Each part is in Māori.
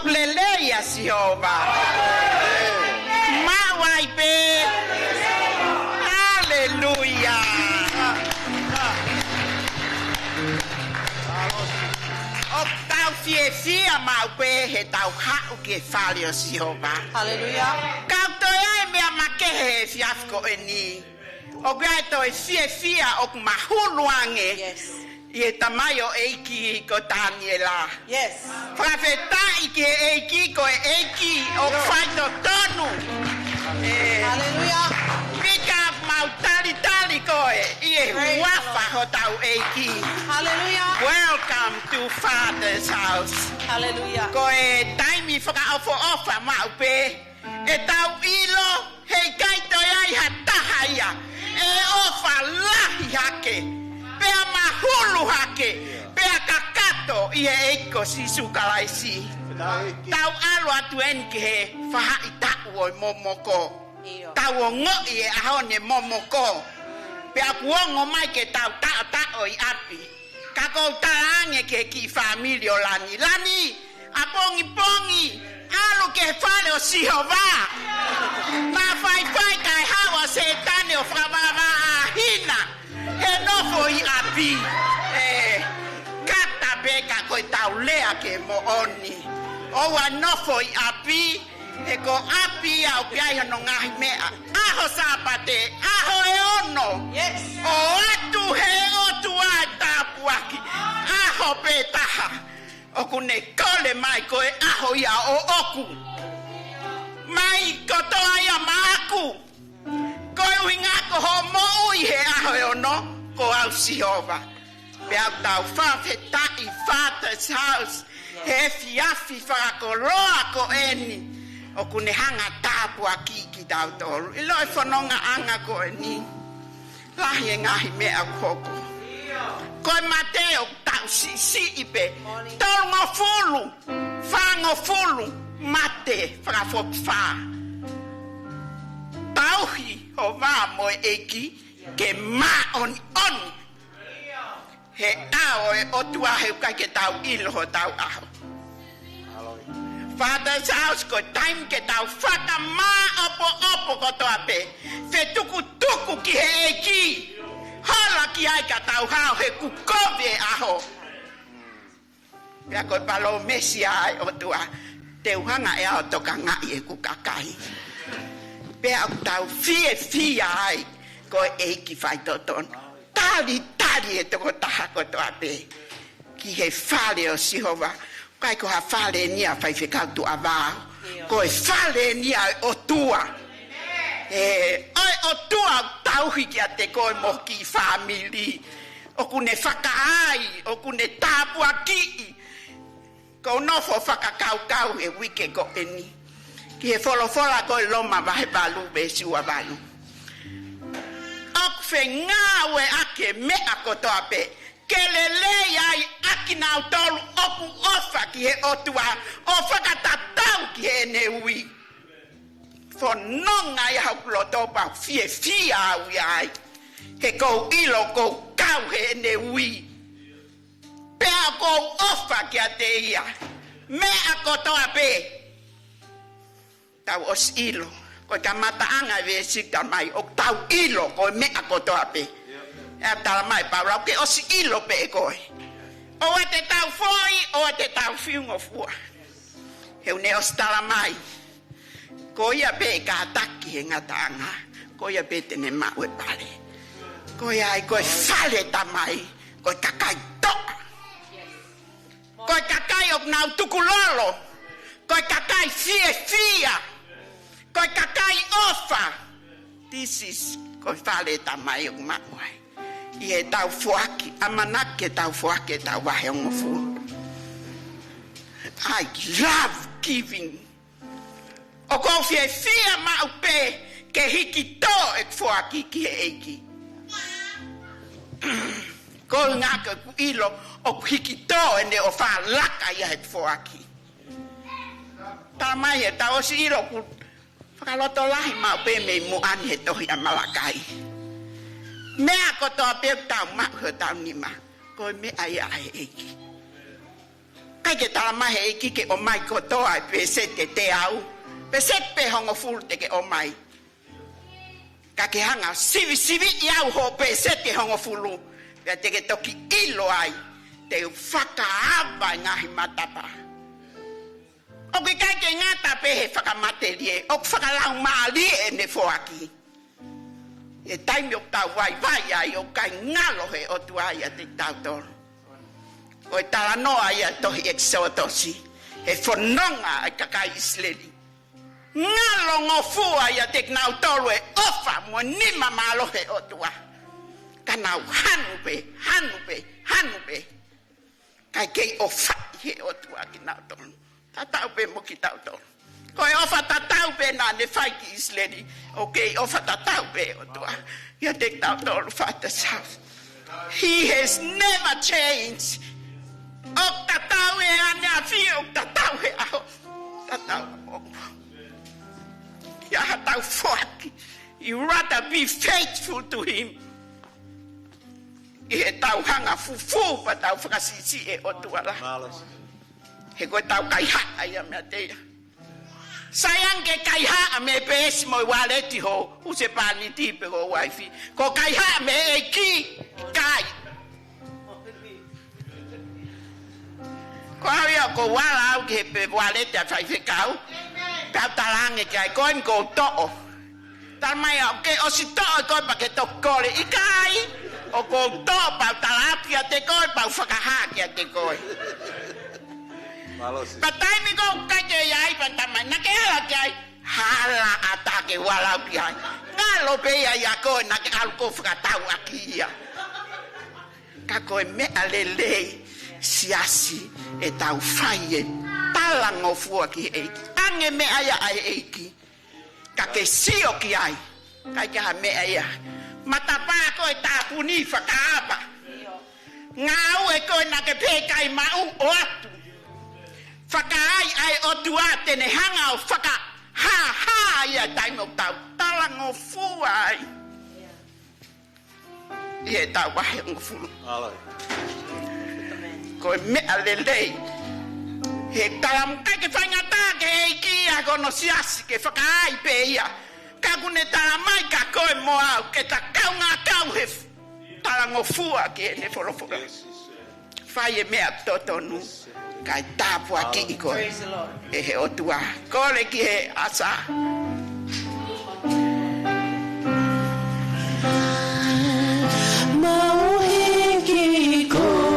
Okleleia Jehová. Mawai be. Aleluia. Tau fia mau be he tau hau ke falio Jehová. Hallelujah. Kau toia me make he fiasco eni. O gai toi fia ok mahuluange. Yes. Ie tamayo eiki ko Daniela. Yes. Profeta ike eiki ko eiki ok faito tonu. Hallelujah. Mika mau talitali koe. Ie wafa ho tau eiki. Hallelujah. Welcome to Father's house. Hallelujah. Koe taimi whaka ofa mau pe. E tau ilo hei kaito ai hatahaya. E ofa lahi hake. Pea mahulu hake. Pea kakato ia eiko si sukalaisi. Tau alo atu enki he whaha i tau oi momoko. Tau o ngoi e ahone momoko. Pea kuongo mai ke tau i api. Kako taange ke ki familio lani. Lani, apongi. Alu ke fale o Jehová. Ma fai kai hawa setane o whamama ahina. He nofo i api. Kata beka koe tau lea ke mo oni. Owa nofo i api. E ko api au piai no ngahi mea. Aho sapate. Aho e ono. Yes. O atu he otu ai tapuaki. Aho petaha. Oku ne kole mai koe aho ia o oku. Mai kotoa ia maaku. Koe uingako ho mo ui he aho e ono. Ko au Jehová. Pe au tau whawhetai Father's house. He fiafi whakakoroa ko eni. Oku ne hanga tāpua ki tau tolu. I loi whanonga anga ko eni. Lahi e ngahi mea koko. Koe Mateo tau si ipe. Tolu ngā fulu. Whango fulu. Mate whakafok wha. Tauhi ho wā moe eki. Ke mā oni. He ao e otua heu kai ke tau ilo ho tau aho. Father's house ko time ke tau whaka mā opo ko toa pe. Fe tuku ki he eki. Hala ki ai ka tau hao he kukove aho. Pea koe palo mesi ai o tua. Te uhanga e ao toka ngai e kukakai. Pea tau fia ai koe eiki whai toton. Tali e toko taha ko toa pe. Ki he whale o Jehová. Kai ko ha whale nia whai whekautu a vāo. Koe whale nia o tua. Oi o tua tauhi kia te koe moki family. Oku ne whakaai, oku ne tāpua ki. Ko nofo whakakau e wike ko eni. Ki he wholofola koe loma vahe balu be siua balu. Ok fe ngawe ake mea kotoa pe. Kelele ai aki nau tolu oku ofa ki he otua. Ofa katatau ki he ne ui. Whanonga i hau kulotopa fia au ai. He kou ilo kou kau he ne ui. Pea kou ofa ki a te ia. Mea kotoa pe. Tau os ilo. Koe ka mataanga ve sikta mai. O tau ilo koe mea kotoa pe. Ea tala mai paula. Ke os ilo pe koe. O a te tau foi, o a te tau fiungo fua. Heu ne os tala mai. Ko ia pe ka ataki he ngatanga. Ko ia pe tene maue pale. Ko ia ai koe fale tamai. Koe kakai toa. Koe kakai ok nau tukulolo. Koe kakai fia. Koe kakai ofa. This is koe fale tamai ok maue. Ie tau fuaki. Amanake tau fuaki tau wahiongo fu. I love giving. O kou fia mau pe ke hiki tō e fuaki ki he eiki. Kou ngaka ku ilo o hiki tō e ne o wha laka ia he fuaki. Tā mai e tau si ilo ku whakaloto lahi mau pe me muani he tohi a malakai. Mea ko toa pe tau mau he tau nima. Kou me ai ai eiki. Kai ke tala mahe e kike o mai kotoa e pesete te au. Pesete hongo fulu te ke o mai. Ka ke hanga sivi iau ho pesete hongo fulu. Pea te ke toki ilo ai. Te whakaaba ngahi matapa. O ke kai ke ngata pehe whakamaterie. O whakalau maalie ne foaki. E taimi o tau vai ai o kai ngalo he o tuai a te tau toro. O e tala noa ia tohi exotosi. E whanonga ai kakai isleli. Ngalo ngofua ia te knau tolu e ofa mo nima malo he o tua. Kanau hanupe. Kai kei ofa he o tua ki nau tolu. Tatau pe mo ki tau tolu. Ko e ofa tatau pe na ne whai ki isleli. O kei ofa tatau pe o tua. Ia te knau tolu Father's house. He has never changed. O tatau e ane a fia, o tatau e aho. Tatau o. Ia hatau fuaki. You rather be faithful to him. I he tau hanga fufu pa tau whakasisi e o tuala. He koe tau kaiha ia mea teia. Sayang ke kaiha me pesi mo waleti ho. Use pani tipe ho waifi. Ko kaiha me e ki kai. Ko hawia ko wala au ke pe walete a whai whikau. Pau talange kai koe ko to'o. Tamai au ke o si to'o koe pa ke tokore i kai. O ko to'o pau talapia te koe pau whakahakia te koe. Patai mi ko kai ke iai pa tamai. Na ke hala ke ai. Hala ata ke wala au ki ai. Ngalo pe ia koe na ke alu ko whakatau aki ia. Ka koe mea lelei. Siasi e tau whai e talango fua ki eiki. Ange mea ia ai eiki. Ka ke sio ki ai. Kai ka mea ia. Matapa koe tāpuni whakaapa. Ngau e koe na ke pēkai mau o atu. Whakaai ai o tua tene hanga o whaka ha ia taimo tau. Talango fua ai. Ie tau wahe ngu fulu. Alai. Ko mea lelei. He talam kai ke whaingata ke eiki a kono siasi ke whakaai pe ia. Ka kune talamai ka koe mo au ke ta kau ngā kau he talango fua ke ne wholofura. Whai e mea totonu kai tāpua ki i koe. E he otua. Kore ki he asa. Mauhiki koe.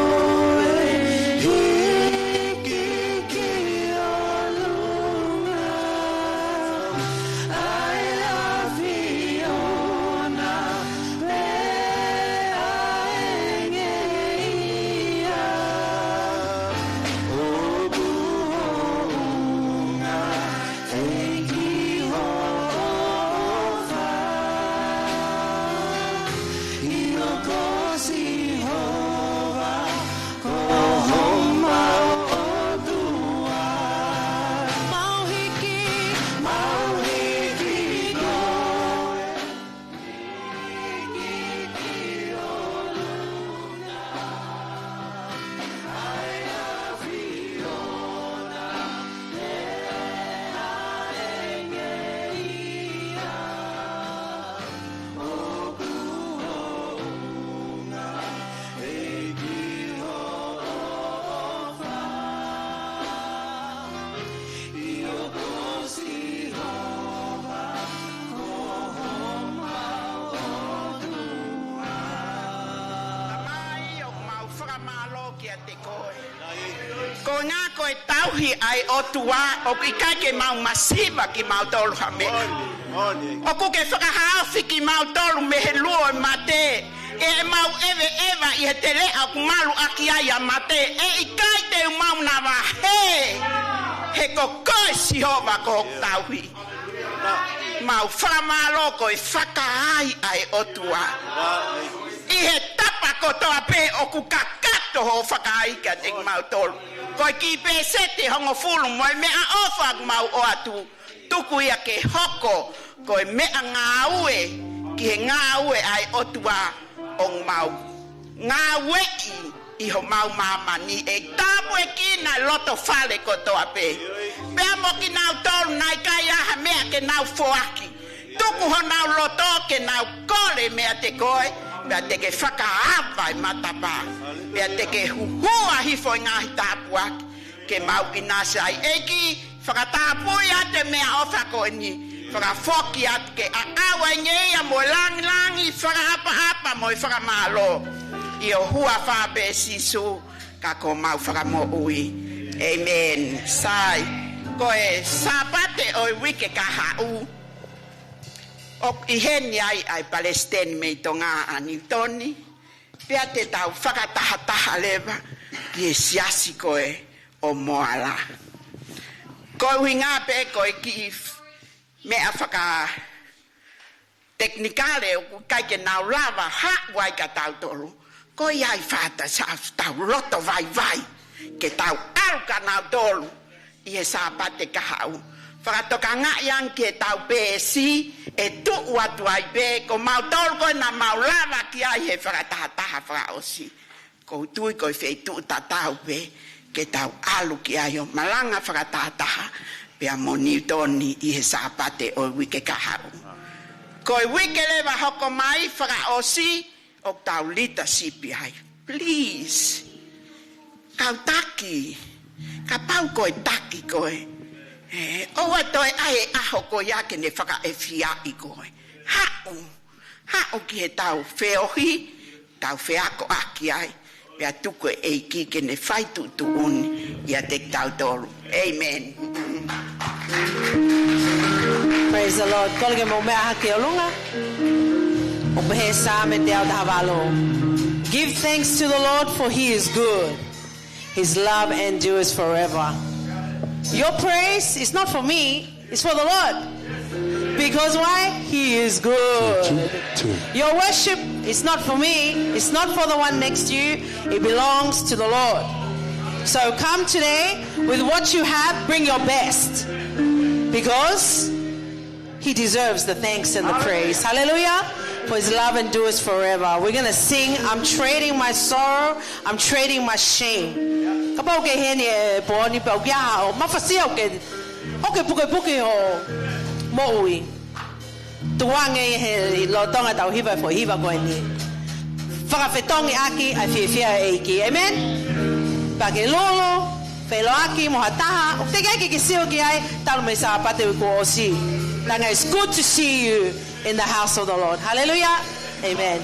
Ai o tua o ki kai ke mau masiva ki mau tolu hame. O ku ke whakahaafi ki mau tolu me he luo mate. E mau eva i he tele a kumalu aki ai a mate. E i kai te mau na wahe. He ko koe si hova ko tauhi. Mau whamalo ko i whakaai ai o tua. I he tapa ko toa pe o ku kakato ho whakaai ka te mau tolu. Ko ki pe sete hongo fulu mo mea ofa mau o atu tuku ia ke hoko ko mea ngaue ki ngaue ai otua ong mau ngaue iho mau mama ni e tapu e kina loto fale kotoa pe. Pea mo ki nau tolu nai kai aha mea ke nau foaki. Tuku ho nau loto ke nau kore mea te koe. Pea te ke whakaapa i matapa. Pea te ke huhua hifo i ngahi tapu aki. Ke mau ki nasa ai eki whakatapui ate mea ofa koe ni. Whakafoki ate ke awa i ngeia mo langi whakaapa mo i whakamalo. Io hua whape sisu ka ko mau whakamo ui. Amen. Sai. Koe sapate oi wike ka hau. Ok iheni ai Palestine me tonga ani toni. Pea te tau whakataha leva. Ki e siasi koe o moala. Koe winga pe koe ki mea whaka teknikale o kai ke nau lava ha wai ka tau tolu. Ko iai whata sa tau loto vai ke tau aruka nau tolu i e sāpate ka hau. Whakatoka ngā yang ke tau pēsi e tuu atu ai pē ko mau tolu koe na mau lava ki ai he whakataha whakaosi. Ko tui koe whei tuu ta tau pē ke tau alu ki ai o malanga whakataha pea moni toni i he sāpate o wike ka hau. Koe wike lewa hoko mai whakaosi o tau lita sipi ai. Please. Kau taki. Ka pau koe taki koe. Oa toi ae aho koe ake ne whaka e fia i koe. Hau. Hau ki he tau whiohi. Tau whiako aki ai. Pea tuko e ki ke ne whaitu tu uni. Ia te tau toru. Amen. Praise the Lord. Kolege mo mea hake o lunga. Give thanks to the Lord, for he is good. His love endures forever. Your praise is not for me, it's for the Lord. Because why? He is good. Your worship is not for me, it's not for the one next to you, it belongs to the Lord. So come today with what you have, bring your best. Because he deserves the thanks and the praise. Hallelujah. For his love endures forever. We're going to sing, I'm trading my sorrow, I'm trading my shame. Kapau ke hene boni pa ya o mafasia o ke puke ho moui. Tuange he lo tonga tau hiva fo hiva ko ni. Whakawhetongi aki a whiwhia eiki. Amen? Pake lolo, whelo aki mohataha. O te keiki ki sio ki ai, talo me sa apate ko osi. Langa, it's good to see you in the house of the Lord. Hallelujah. Amen.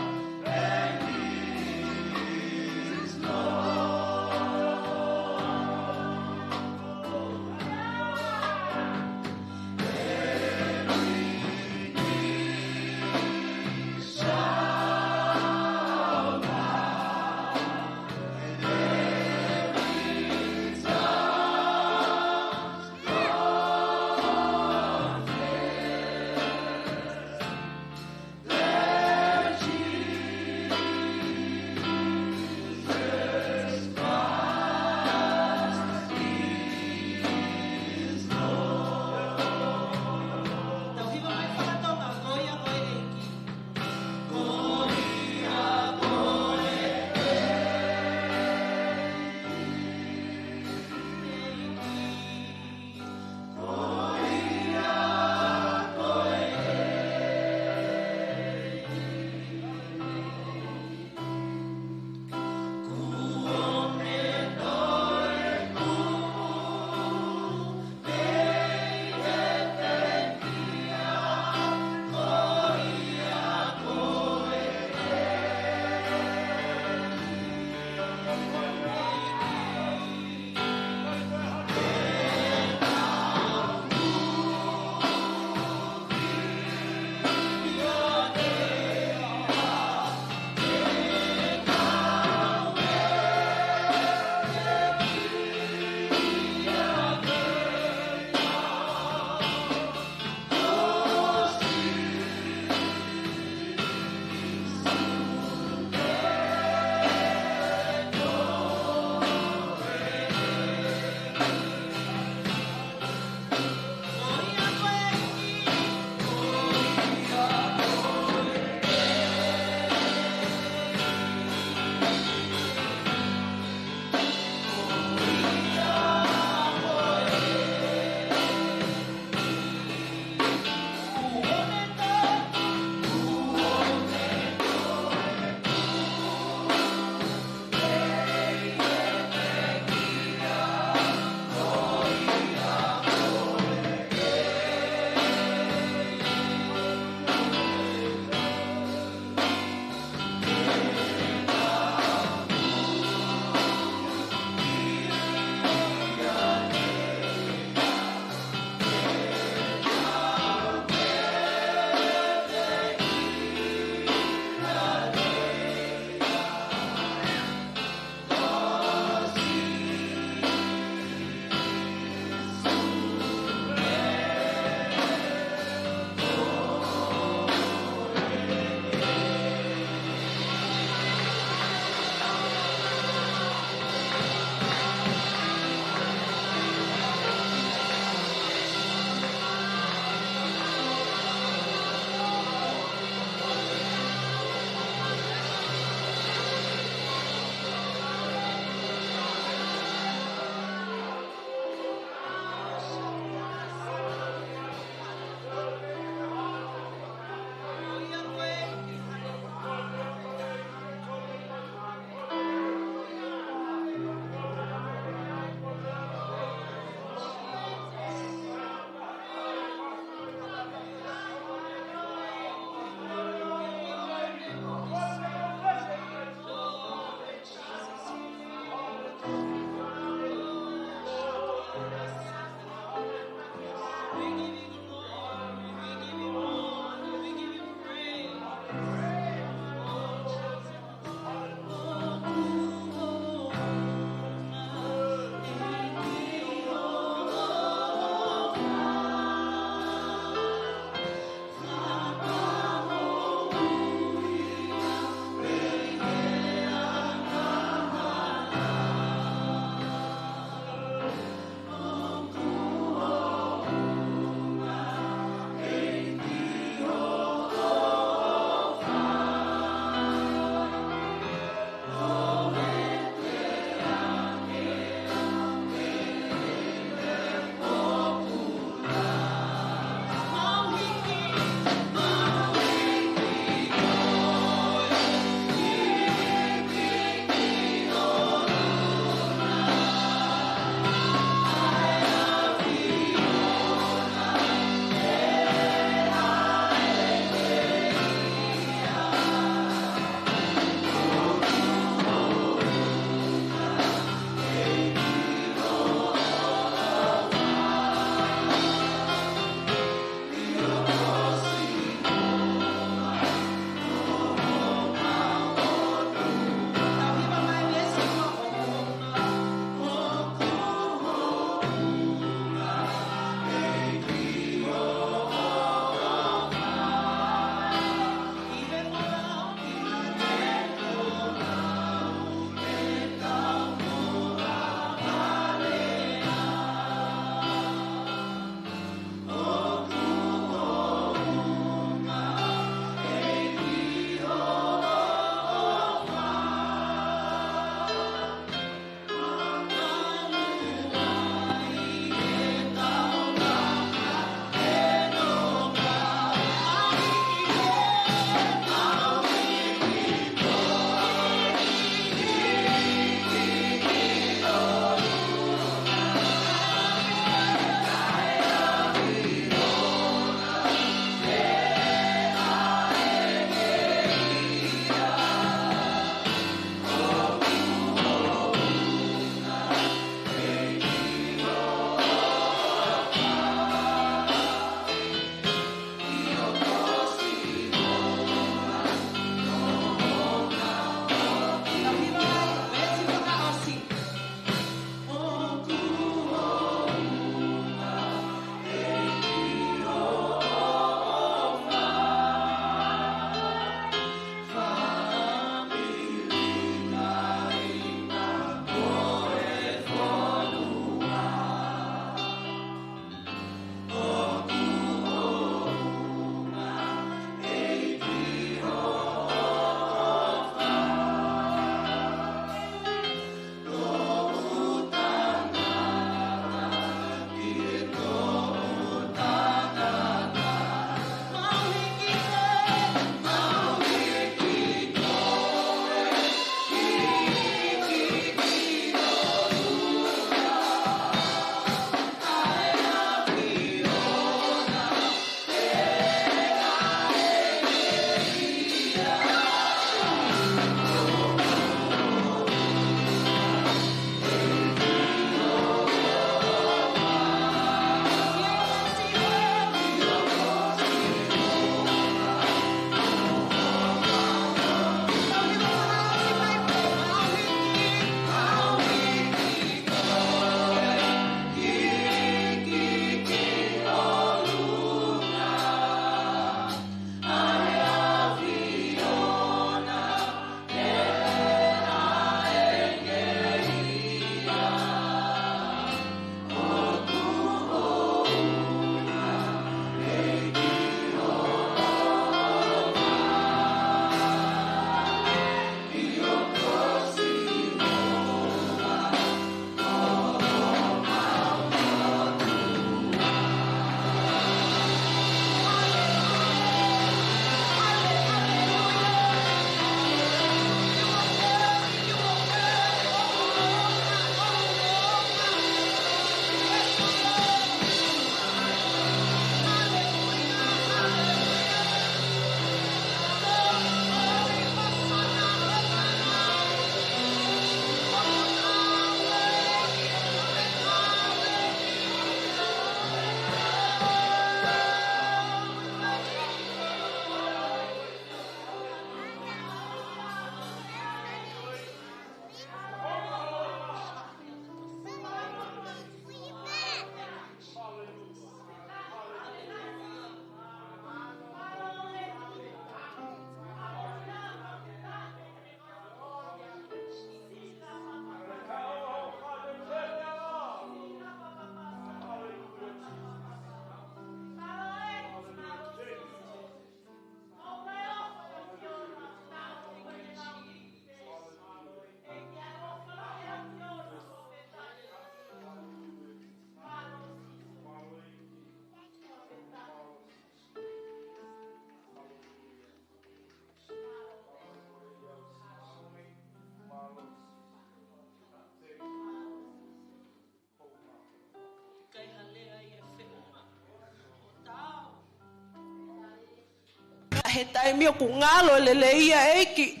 he taimi o ku ngalo leleia eki.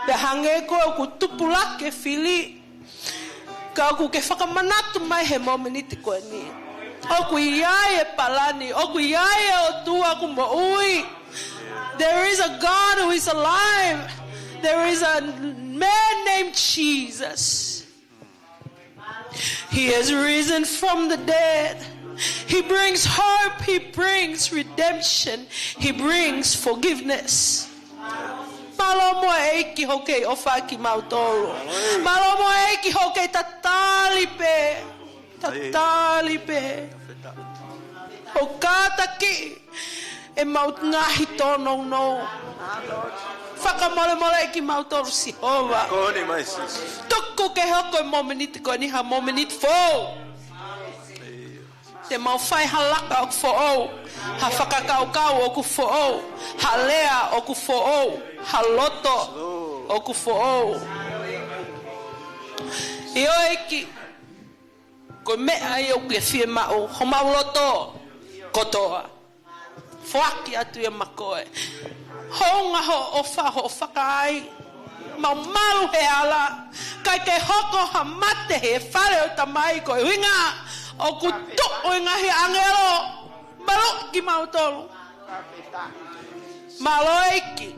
Pe hange ko o ku tupulake fili. Ka ku ke whakamanatu mai he momeniti koe ni. O ku iai e palani. O ku iai e o tua ku mo ui. There is a God who is alive. There is a man named Jesus. He has risen from the dead. He brings hope. He brings redemption. He brings forgiveness. Malomo eiki hoke ofaki mautoro. Malomo eiki hoke tatalipe. Tatalipe. Okataki e maut ngahi tono no. Whakamole mole eki mautoro Sihova. Toko ke hoko e momeniti ko ni ha momenit fo. Te mau whai halaka o ku fo'ou. Ha whakakaukau o ku fo'ou. Ha lea o ku fo'ou. Ha loto o ku fo'ou. I o eki. Ko mea i o ke fie mao. Ho mau loto. Kotoa. Whaki atu e makoe. Honga ho o whaho o whakai. Mau malu he ala. Kai ke hoko ha mate he whare o tamai koe winga. O ku to'o e ngahi angelo. Malo ki mautolu. Malo eki.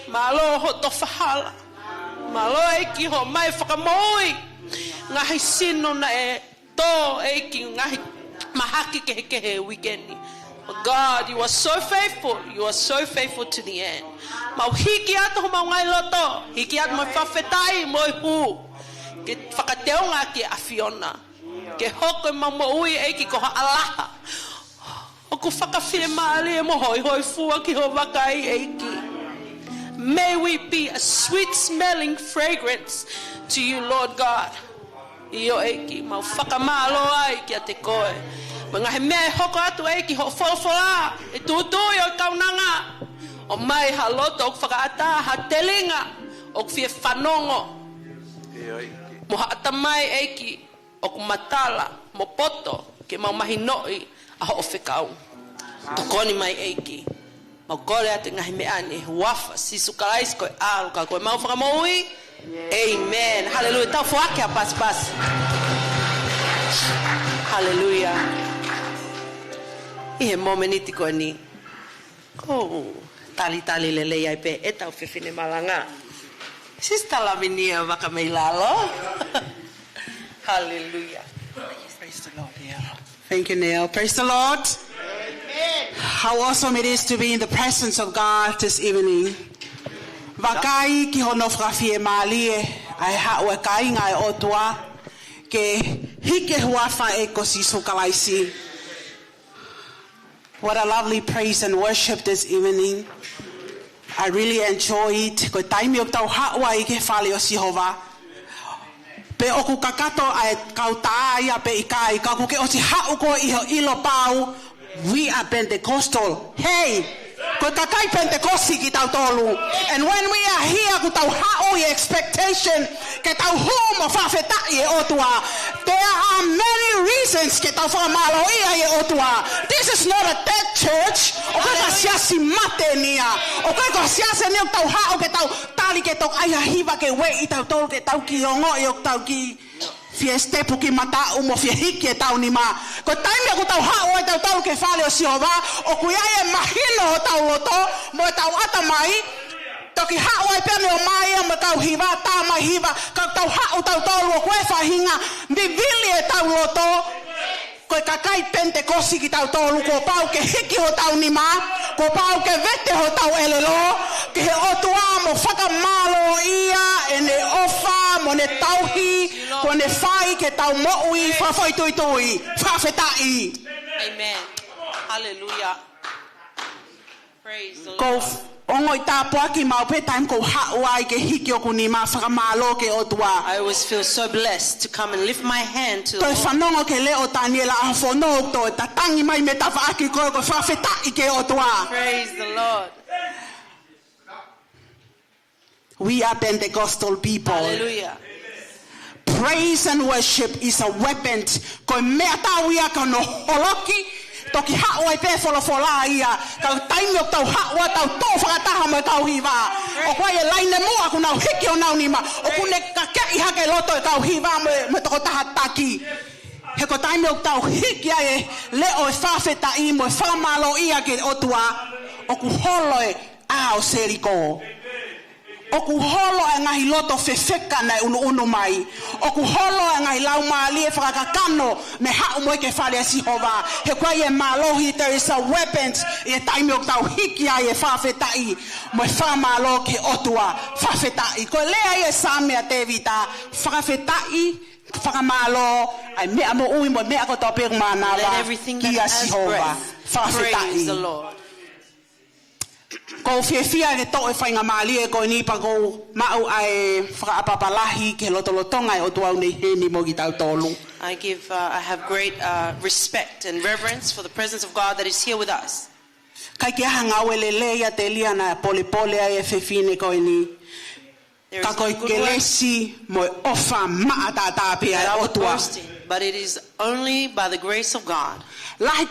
Malo ho to whahala. Malo eki ho mai whakamoi. Ngahi sino na e to eki ngahi mahaki kehe weekendi. God, you are so faithful. You are so faithful to the end. Mau hiki atu ho mau ngai loto. Hiki atu mo whawhetai mo hu. Ke whakateonga ki afiona. Ke hoko mau mo ui eiki ko ha alaha. O ku whakawhire maali e mo hoi hoi fua ki ho wakai eiki. May we be a sweet smelling fragrance to you, Lord God. Io eiki mau whakamalo ai ki a te koe. Mga he mea hoko atu eiki ho wholawhola. E tūtui o kaunanga. O mai ha loto o whakaata ha telinga. O ku whie whanongo. Mo ha ata mai eiki. O ku matala. Mo poto. Ke mau mahi noi. A ho o whekau. Tokoni mai eiki. Mau kore atu ngahi mea ni. Wafa. Sisu kalais koe alu ka koe mau whakamoui. Amen. Hallelujah. Tau fuake a pas. Hallelujah. I he momeniti koe ni. Oh, talitali lele ai pe e tau whiwhine Malanga. Sister Lavinia Vakameilalo. Hallelujah. Praise the Lord, yeah. Thank you, Neil. Praise the Lord. Amen. How awesome it is to be in the presence of God this evening. Vakai ki hono whawhie maalie, ai hao e kainga e otua, ke hike huafa e kosi sukalaisi. What a lovely praise and worship this evening. I really enjoy it. Ko taimi o tau hawa i ke whale o Sihova. Pe oku kakato ai kau taia pe ikai, ka kuke o si hau ko iho ilo pau. We are Pentecostal. Hey! Ko kakai Pentecosti ki tau tolu. And when we are here ku tau hao i expectation ke tau humo whawhetai e otua. There are many reasons ke tau whamalo ia e otua. This is not a dead church. O kai ka siasi mate nia. O kai ka siasi nia tau hao ke tau tali ke tok aia hiva ke we i tau tolu ke tau ki ongo i o tau ki fieste puki mata umo fie hiki e tau ni ma. Ko taimi aku tau hao e tau tau ke whale o Sihova. O kuiai e mahino o tau loto. Mo e tau ata mai. Toki hao e pene o mai mo tau hiva. Tā mai hiva. Ka tau hao tau tolu o kue whahinga. Vivili e tau loto. Ko e kakai Pentecosti ki tau tolu. Ko pau ke hiki ho tau ni ma. Ko pau ke vete ho tau elelo. Ke he otua mo whakamalo ia. E ne ofa mo ne tauhi. Ko ne whai ke tau mo'ui, whawhai tui, whawhetai. Amen. Hallelujah. Praise the Ko Lord. ongoi tāpua ki mau pe taim ko hauai ke hiki o kuni ma whakamalo ke otua. I always feel so blessed to come and lift my hand to the Toi Lord. whanongo ke leo taniela a whanongo to ta tangi mai me ta whaaki koe ko whawhetai ke otua. Praise the Lord. We are Pentecostal people. Hallelujah. Praise and worship is a weapon. Ko mea tau ia ka no holoki, Toki hawa pe fola ia. Ka taimi o tau hawa tau to whakataha mai kau hiwa. O koe e laine mua ku nau hiki o nau nima. O kune ka kei hake loto e kau hiwa me toko taha taki. He ko taimi o tau hiki ai leo e whawheta i mo e whamalo ia ke otua. O ku holo e ao seriko. O ku holo e ngahi loto fefeka na unu mai. O ku holo e ngahi lau maali e whakakakano me hau moe ke whare si hova. He kwa e malohi there is a weapons e taimi o tau hiki ai e whawhetai mo e whamalo ke otua whawhetai. Ko lea e samea te vita whawhetai whakamalo ai mea mo ui mo mea ko tope manawa kia si hova. Praise the Lord. Ko fia ke to e whainga maali e ko ni pa ko mau ai whakaapapalahi ke lotolotonga e o tuau nei heni mo ki tau tolu. I have great respect and reverence for the presence of God that is here with us. Kai ke aha ngau ele leia te lia na pole ai e whewhine ko ni. Ka koi ke lesi mo e ofa maatata pia e o tua. But it is only by the grace of God. There are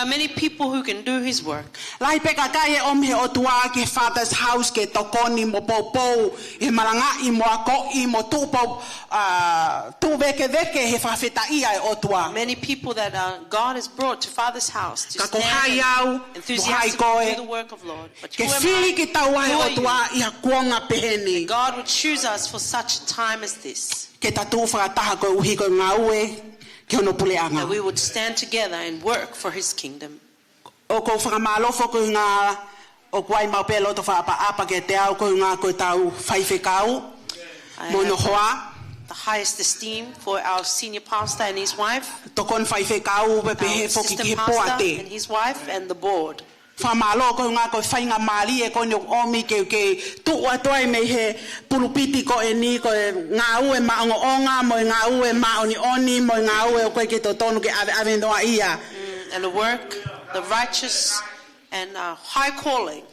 many people who can do his work. Lahi peka kai o me o tua ke father's house ke tokoni mo popo e malanga I mo ako I mo tupo tu veke he whawheta ia e o tua. Many people that God has brought to father's house to stand and enthusiastic to do the work of Lord. But who am I? God would choose us for such a time as this. That we would stand together and work for his kingdom. The highest esteem for our senior pastor and his wife, our assistant pastor and his wife, and the board. Whamalo ko ngā ko whainga mali e ko ni omi ke tu atoai me he pulupiti ko e ni ko ngā ue maongo onga mo ngā ue maoni oni mo ngā ue o koe ke tonu ke ave noa ia. And the work, the righteous and high calling.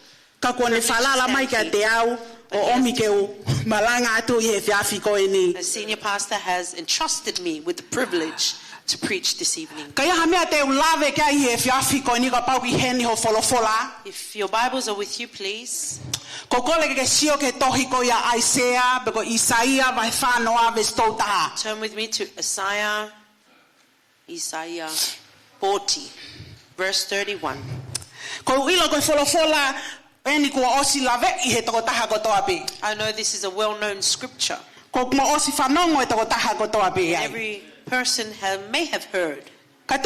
Ka kone whalala mai ka te au o omi ke u malanga atu I he whiawhi ko e ni. The senior pastor has entrusted me with the privilege to preach this evening. If your Bibles are with you, please. Turn with me to Isaiah 40, verse 31. I know this is a well-known scripture. Every person may have heard. But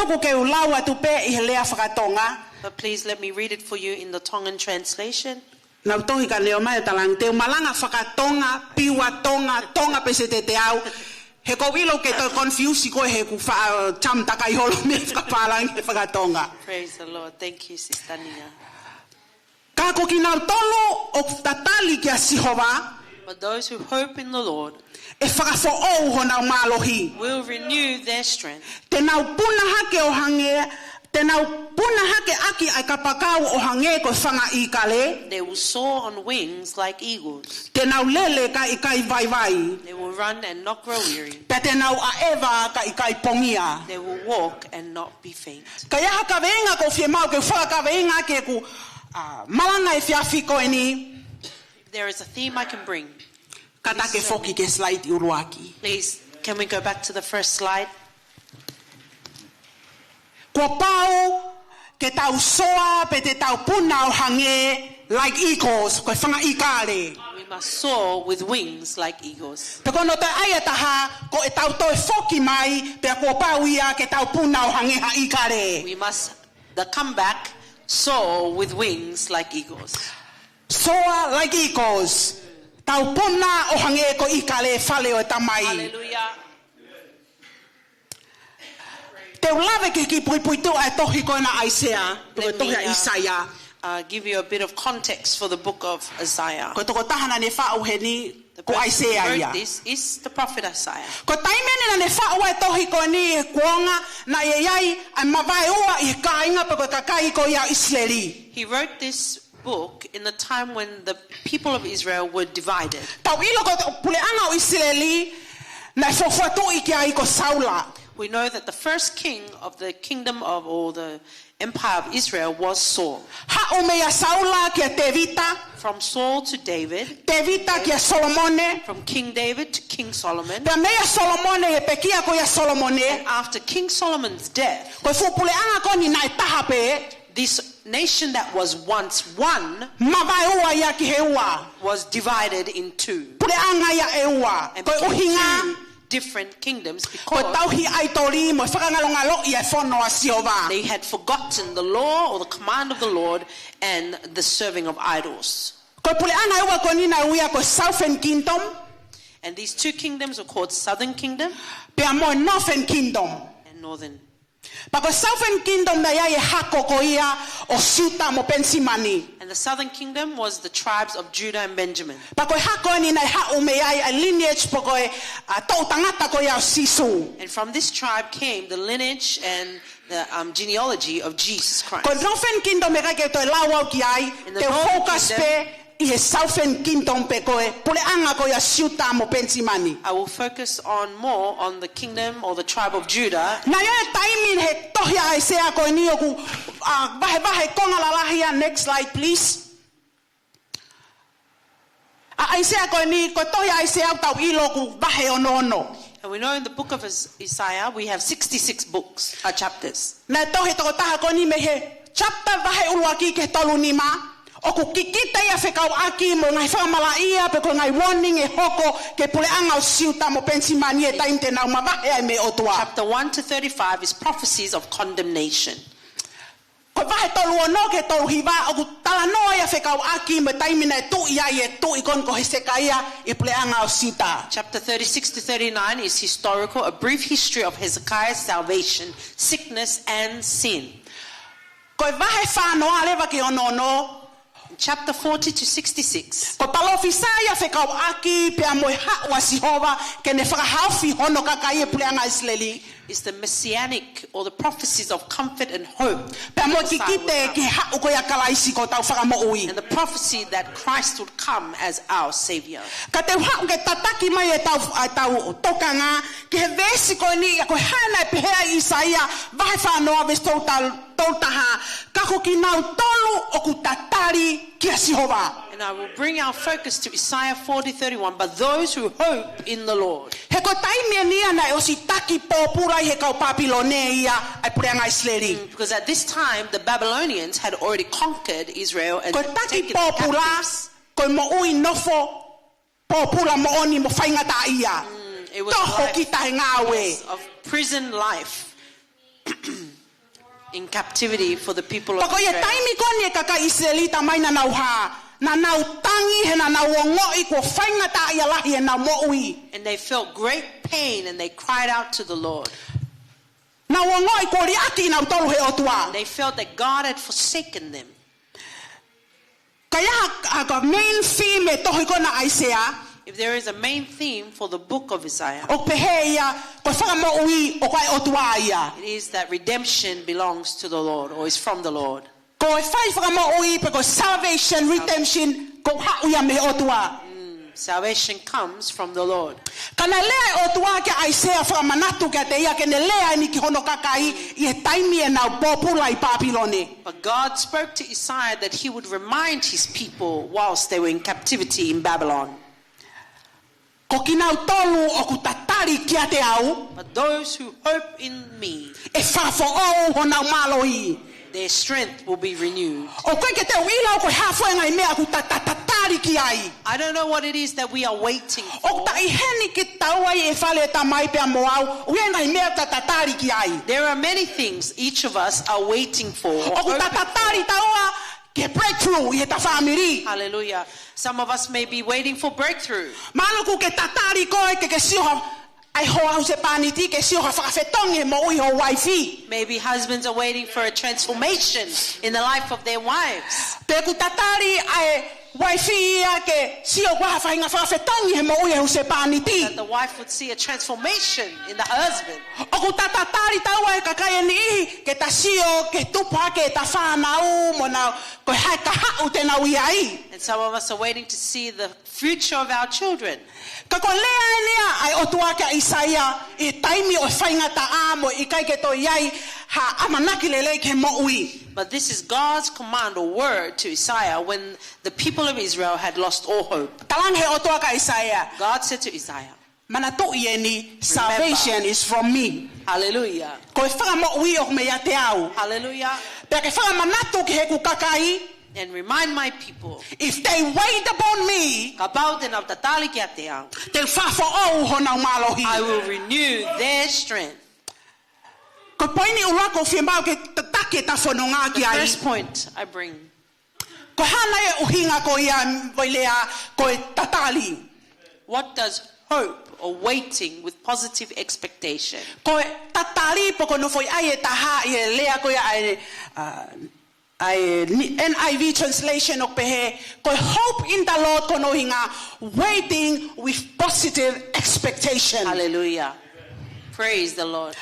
please let me read it for you in the Tongan translation. Praise the Lord. Thank you, Sister Nia. But those who hope in the Lord will renew their strength. They will soar on wings like eagles. They will run and not grow weary. They will walk and not be faint. There is a theme I can bring. Please, can we go back to the first slide? Like eagles, we must soar with wings like eagles. We must come back, soar with wings like eagles. Soar like eagles. Hallelujah. Give you a bit of context for the book of Isaiah. The person who wrote this is the prophet Isaiah. He wrote this book in the time when the people of Israel were we know that the first king of the kingdom of, or the empire of Israel, was Saul. Ha o mea Saula kia Tevita, From Saul to David, Tevita kia Solomone, from King David to King Solomon. pe mea Solomone e pekia ko ia Solomone, After King Solomon's death, ko fupule anga ko ni nai taha pe, this nation that was once one mawai ua ia ki he ua, was divided in two. pule anga ia e ua, And ko became uhinga, two different kingdoms ko because tauhi aitori mo whakangalongalo ia whono a Siova. they had forgotten the law or the command of the Lord and the serving of idols. Ko pule anga ua ko nina uia ko Southern Kingdom, And these two kingdoms are called Southern Kingdom pe a mo Northern Kingdom. and Northern. Pa ko Southern Kingdom na ia e hako ko ia o Siuta mo Pensimani. And the Southern Kingdom was the tribes of Judah and Benjamin. Pa ko hako ni na ha o me ai a lineage po ko e tau tangata ko ia o Sisu. And from this tribe came the lineage and the genealogy of Jesus Christ. Ko Northern Kingdom me ka ke to lawa ki ai In the te Northern focus Kingdom, pe i he Southern Kingdom pe ko e pule anga ko ia Siuta mo Pensimani. I will focus on more on the kingdom or the tribe of Judah. Na ia taimin he tohia ai sea ko ni o ku bahe konga lalahia. Next slide please. Ai sea ko ni ko tohia ai sea tau ilo ku bahe ono. And we know in the book of Isaiah we have 66 books, chapters. Na tohi to taha ko ni me he chapter bahe ulua ki ke tolu ni ma. O ku kikita ia whekau aki mo ngai whamala ia pe ko ngai warning e hoko ke pule anga o Siuta mo Pensimani e taim te nau mabahe ai me otua. Chapter 1 to 35 is prophecies of condemnation. Ko vahe tolu ono ke tolu hiva o ku tala noa ia whekau aki mo taimina e tu ia e tu ikon ko he seka ia e pule anga o Siuta. Chapter 36 to 39 is historical, a brief history of Hezekiah's salvation, sickness and sin. Ko vahe whanoa lewa ke ono. Chapter 40 to 66 Ko talofisa ia whekau aki pe a moe hawa Sihova ke ne whakahauwhi hono kakai e pule anga Isleli. is the messianic or the prophecies of comfort and hope. Pe a moe kikite ke hau ko ia kalaisi ko tau whakamoui. And the prophecy that Christ would come as our Savior. Ka te hau ke tataki mai e tau tokanga ke he vesi ko ni ko hana e pehea Isaia vahe whanoa ves tautaha kako ki nau tolu o ku tatari kia Sihova. And I will bring our focus to Isaiah 40:31. But those who hope in the Lord. He ko taimia nia na o si taki pōpura I he kau Papilone ia ai pureanga Isleli. Because at this time the Babylonians had already conquered Israel and Ko taki taken them pōpura captives. ko mo ui nofo pōpura mo oni mo whaingata ia. It was Toho life ki tahe ngāwe. of prison life in captivity for the people of Pako ia Israel. taimi koni e kaka Israelita mai na nau ha. Na nau tangi he na nau ngoi ko whaingata ia lahi e nau mo ui. And they felt great pain and they cried out to the Lord. Na ngoi ko riaki nau tolu he otua. They felt that God had forsaken them. Kaya ka main theme e tohi kona Isaiah. If there is a main theme for the book of Isaiah, O pehe ia ko whakamo ui o kai otua ia. it is that redemption belongs to the Lord or is from the Lord. Ko e whai whakamo ui pe ko salvation, redemption, ko hau ia me otua. Salvation comes from the Lord. Kana lea otua ke Isaiah whakamanatu ke te ia ke ne lea ni ki hono kakai I e taimi e nau pōpula I Papilone. But God spoke to Isaiah that he would remind his people whilst they were in captivity in Babylon. Ko ki nau tolu o ku tatari kia te au, But those who hope in me, e whafo o ho nau maloi. their strength will be renewed. O koe ke te uila o koe hafo e ngai mea ku tatari ki ai. I don't know what it is that we are waiting O for. ta I heni ki tau ai e whale ta mai pe a moau, ue ngai mea tatari ki ai. There are many things each of us are waiting for. or O ku hoping tatari taua ke breakthrough I he ta whamiri. Hallelujah. Some of us may be waiting for breakthrough. Malo ku ke tatari koe ke sioha ai ho au se paniti ke sioha whakawhetonge mo ui ho waifi. Maybe husbands are waiting for a transformation in the life of their wives. Pe ku tatari ai That the wife would see a transformation in the husband. And some of us are waiting to see the future of our children. But this is God's command or word to Isaiah when the people of Israel had lost all hope. God said to Isaiah, salvation is from me. Hallelujah. Hallelujah. And remind my people, if they wait upon me, I will renew their strength. The first point I bring. What does hope or waiting with positive expectation? NIV translation of hope in the Lord, waiting with positive expectation. Hallelujah. Praise the Lord.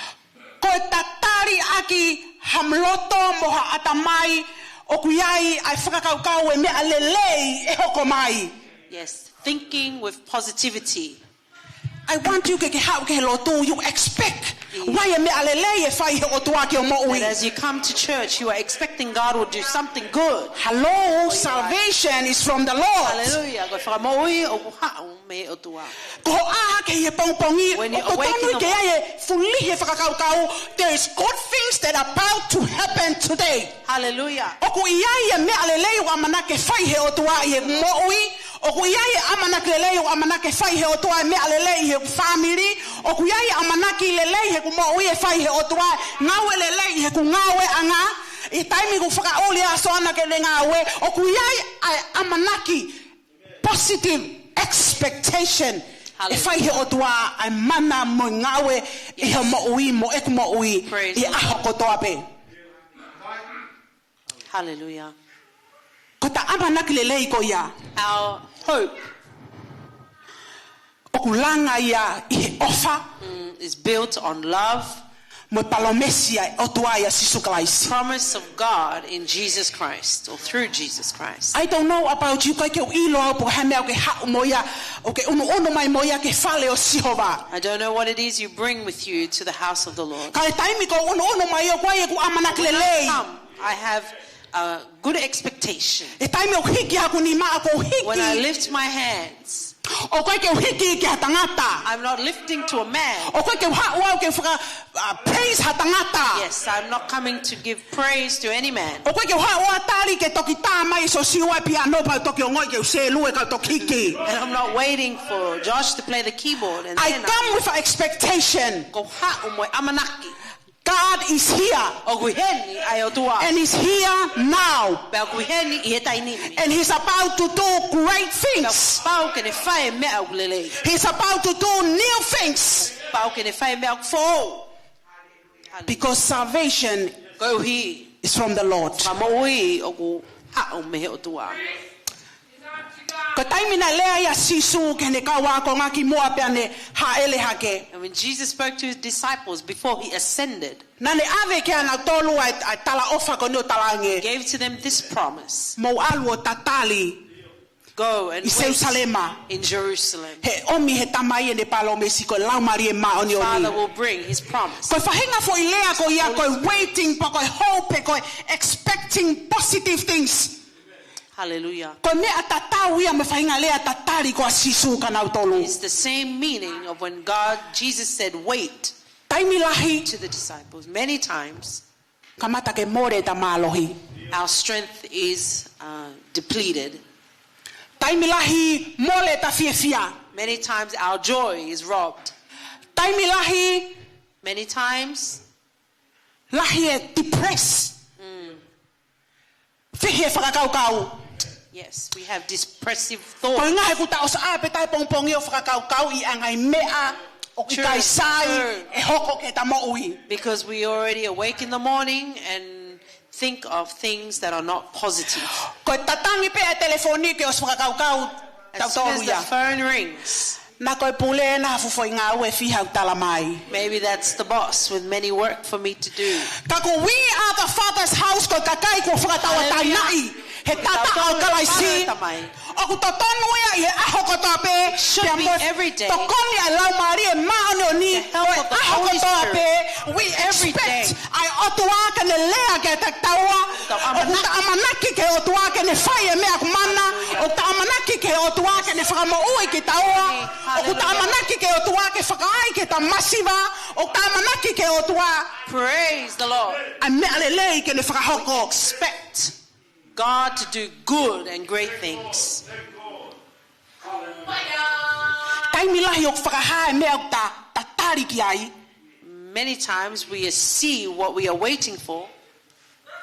Yes, thinking with positivity. I want you to expect. And as you come to church, you are expecting God will do something good. Hello, salvation is from the Lord. Hallelujah. When you awaken, there is good things that are about to happen today. Hallelujah. Positive expectation. Hallelujah. Our hope is built on love, promise of God in Jesus Christ or through Jesus Christ. I don't know about you. I don't know what it is you bring with you to the house of the Lord. When I come, I have a good expectation. When I lift my hands, I'm not lifting to a man. Yes, I'm not coming to give praise to any man. And I'm not waiting for Josh to play the keyboard. And I come with an expectation. God is here. And He's here now. And He's about to do great things. He's about to do new things. Because salvation is from the Lord. And when Jesus spoke to his disciples before he ascended, he gave to them this promise: go and wait in Jerusalem. Father will bring his promise. Waiting, expecting positive things. Hallelujah. It's the same meaning of when Jesus said wait to the disciples. Many times our strength is depleted. Many times our joy is robbed. Many times depressed. Yes, we have depressive thoughts. Because we already awake in the morning and think of things that are not positive. Ko tatangi pe telefoni ke os whakakaukau As soon as the tautoruia. phone rings, Na koe pule na hafufoi ngā ue whihau talamai. maybe that's the boss with many work for me to do. Kako we are the Father's house ko kakai ko whakatawa tainai. He tata au kalaisi. O ku totonu ia aho ko tope. Should be every day. Tokoni a lau mari e maano ni. The help of the Aho ko Holy tope. We Every expect. day. Ai otua ka ne lea ke te taua. O ku ta amanaki ke otua ke ne whai e mea kumana. O ta amanaki ke otua ke ne whakamo ui ki taua. O ku ta amanaki ke otua ke whakai ke ta masiva. O ta amanaki ke otua. Praise the Lord. Ai mea lelei ke ne whakahoko. Expect God to do good and great things. Taimi lahi o whakahae mea o ta tari ki ai. Many times we see what we are waiting for,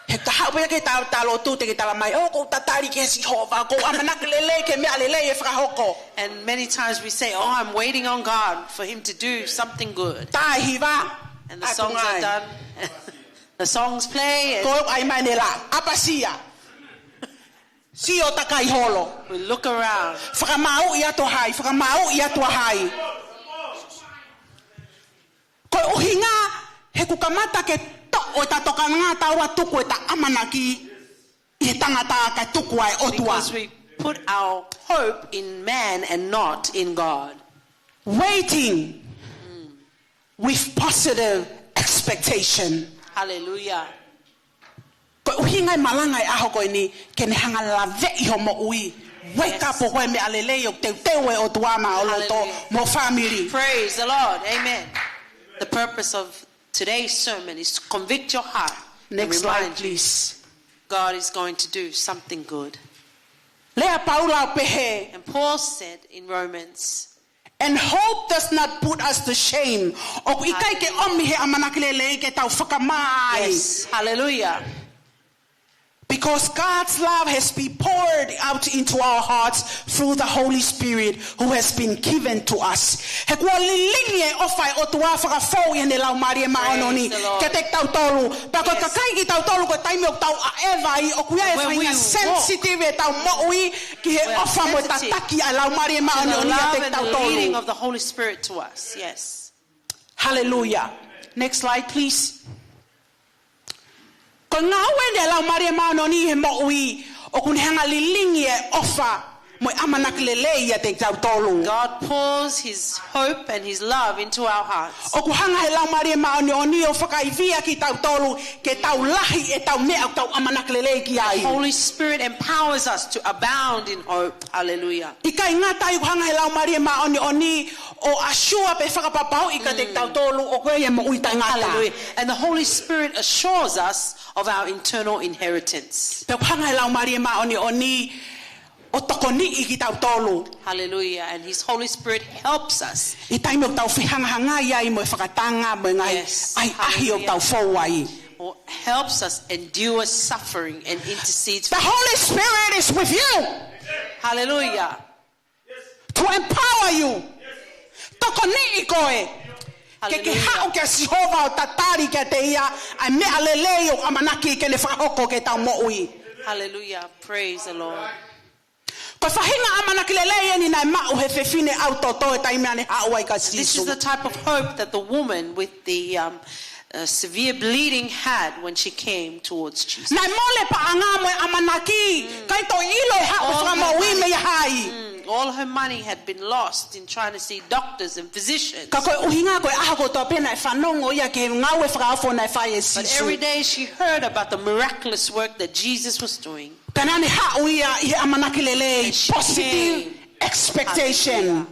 He kahau pia ke talo tu te ke tala mai. O ko ta tari ke si hova. Ko amanaki lelei ke mea lelei e whakahoko. and many times we say, "Oh, I'm waiting on God for Him to do something good." Tai hiva. And the songs are done, the songs play, Ko and ai mai ne la. Apa sia? Si o takai holo. we look around. Whakamau i ato hai. Whakamau i ato hai. Ko uhinga he kukamata ke to o ta toka ngā taua tuku e ta amanaki i he tangata ka tuku ai otua. Because we put our hope in man and not in God. Waiting with positive expectation. Hallelujah. Ko uhinga i malanga i aho koe ni ke ne hanga lave i ho mo ui. Wake up o koe me alelei o te tewe o tuama o loto Hallelujah. mo family. Praise the Lord. Amen. The purpose of today's sermon is to convict your heart and Next slide, remind you please. God is going to do something good. Lea Paula o pehe. And Paul said in Romans, And hope does not put us to shame. O ikai ke omi he amanakilele ke tau whakamai. yes, hallelujah. Because God's love has been poured out into our hearts through the Holy Spirit who has been given to us. He kua lilingi e ofai o tua whakafou i ne lau mari e maononi. Praise the Lord. Ke te tau tolu. Pako Yes. kakai ki tau tolu ko taimi o tau a eva i o kuia e When we whainga sensitive e tau moui ki he We are ofa mo sensitive tataki a lau mari e To the maononi a love te and tau the leading tolu. of the Holy Spirit to us. Yes. Hallelujah. Next slide, please. Ko ngā ue ne lau mari e maononi he moui o kun hanga lilingi e ofa mo amanaki lelei a te tau tolu. God pours His hope and His love into our hearts. O ku hanga he lau mari e maononi o whakaivia ki tau tolu ke tau lahi e tau mea o tau amanaki lelei ki ai. Holy Spirit empowers us to abound in hope. Hallelujah. Ika i ngā tai ku hanga he lau mari e maononi o asua pe whakapapau i ka te tau tolu o koe e mo ui tai ngata. Hallelujah. And the Holy Spirit assures us of our internal inheritance. Pe ku hanga he lau mari e maononi o tokoni i ki tau tolu. Hallelujah. And His Holy Spirit helps us. I taimi o tau whihangahanga ia i mo e whakatanga mo e ngai Yes. ai ahi o tau whau ai. Or helps us endure suffering and intercedes The for Holy Spirit is with you Hallelujah. to empower you. Tokoni i koe. Ke ke hao ke sihova o tatari ke te ia ai mea lelei o amanaki ke ne whakahoko ke tau moui. Hallelujah. Praise the Lord. Ko whahinga amanaki lelei e ni nai mau he whewhine au toto e taimi ane hao ai ka This is sisu. the type of hope that the woman with the severe bleeding had when she came towards Jesus. Nai mole pa anga mo e amanaki kai to ilo e hao All whakamoui her me hai. All her money had been lost in trying to see doctors and physicians. Ka koe uhinga koe aha ko tō pena e whanongo ia ke ngau e whakaafo na e whai e But every sisu. day she heard about the miraculous work that Jesus was doing. Kanane hao ia i he amanaki lelei. And she Positive came. expectation. Hallelujah.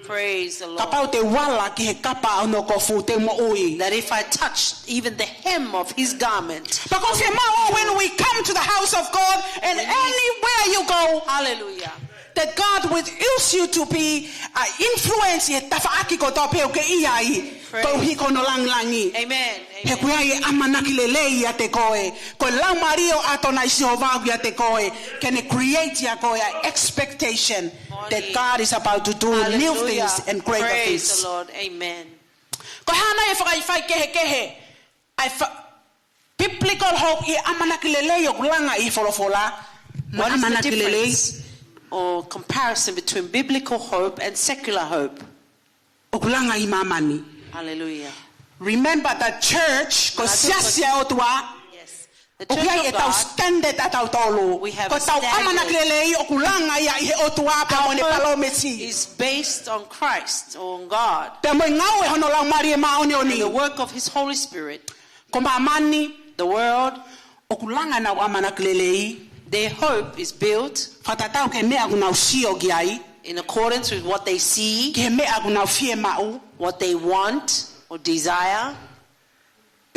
Praise the Ka Lord. pau te wala ki he kapa au no kofu te mo ui. That if I touched even the hem of His garment. Pako whia mau when we come to the house of God and anywhere you go, Hallelujah. that God will use you to be influence e tafaaki ko tō peo ke iai. Ko uhi kono langlangi. Amen. He Amen. kuia i amanaki lelei ia te koe. Ko lau mario ato na isi hovau ia te koe. Can it create ia koe a expectation that God is about to do new Hallelujah. things and greater Praise things. the Lord. Amen. Ko hana e whakaiwhai kehe kehe. Ai pe biblical hope I amanakilele yokulanga I folofola. What is the difference or comparison between biblical hope and secular hope? Okulanga I mamani. Hallelujah. Remember that church Yes. The church of God, we have a standard is based on Christ or on God and the work of His Holy Spirit. The world, their hope is built in accordance with what they see, what they want or desire,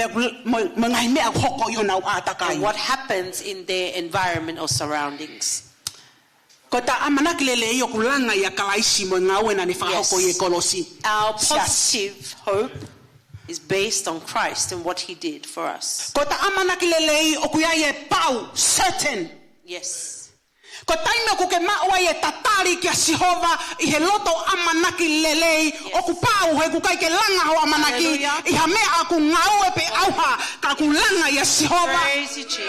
and what happens in their environment or surroundings. Yes. Our positive hope is based on Christ and what He did for us. Yes. Hallelujah. Praise you, Jesus.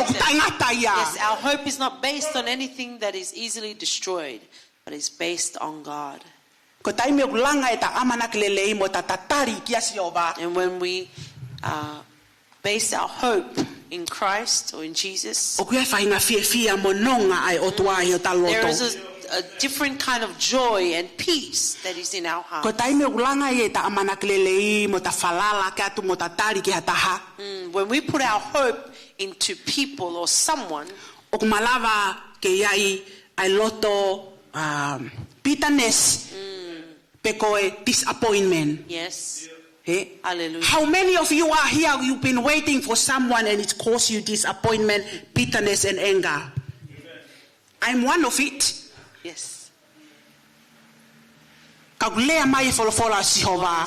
Yes, our hope is not based on anything that is easily destroyed, but it's based on God. And when we base our hope in Christ or in Jesus, there is a different kind of joy and peace that is in our heart. When we put our hope into people or someone, bitterness, disappointment. Yes. Hallelujah. How many of you are here, you've been waiting for someone and it caused you disappointment, bitterness and anger? Amen. I'm one of it. Yes.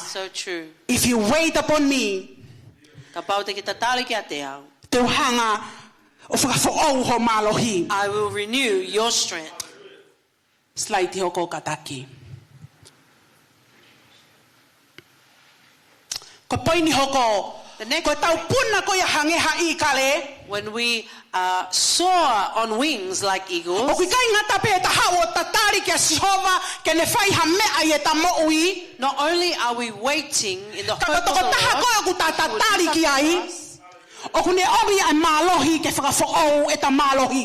So true. If you wait upon me, I will renew your strength. Slide hoko kataki. The next when we soar on wings like eagles, not only are we waiting in the hope of the Lord,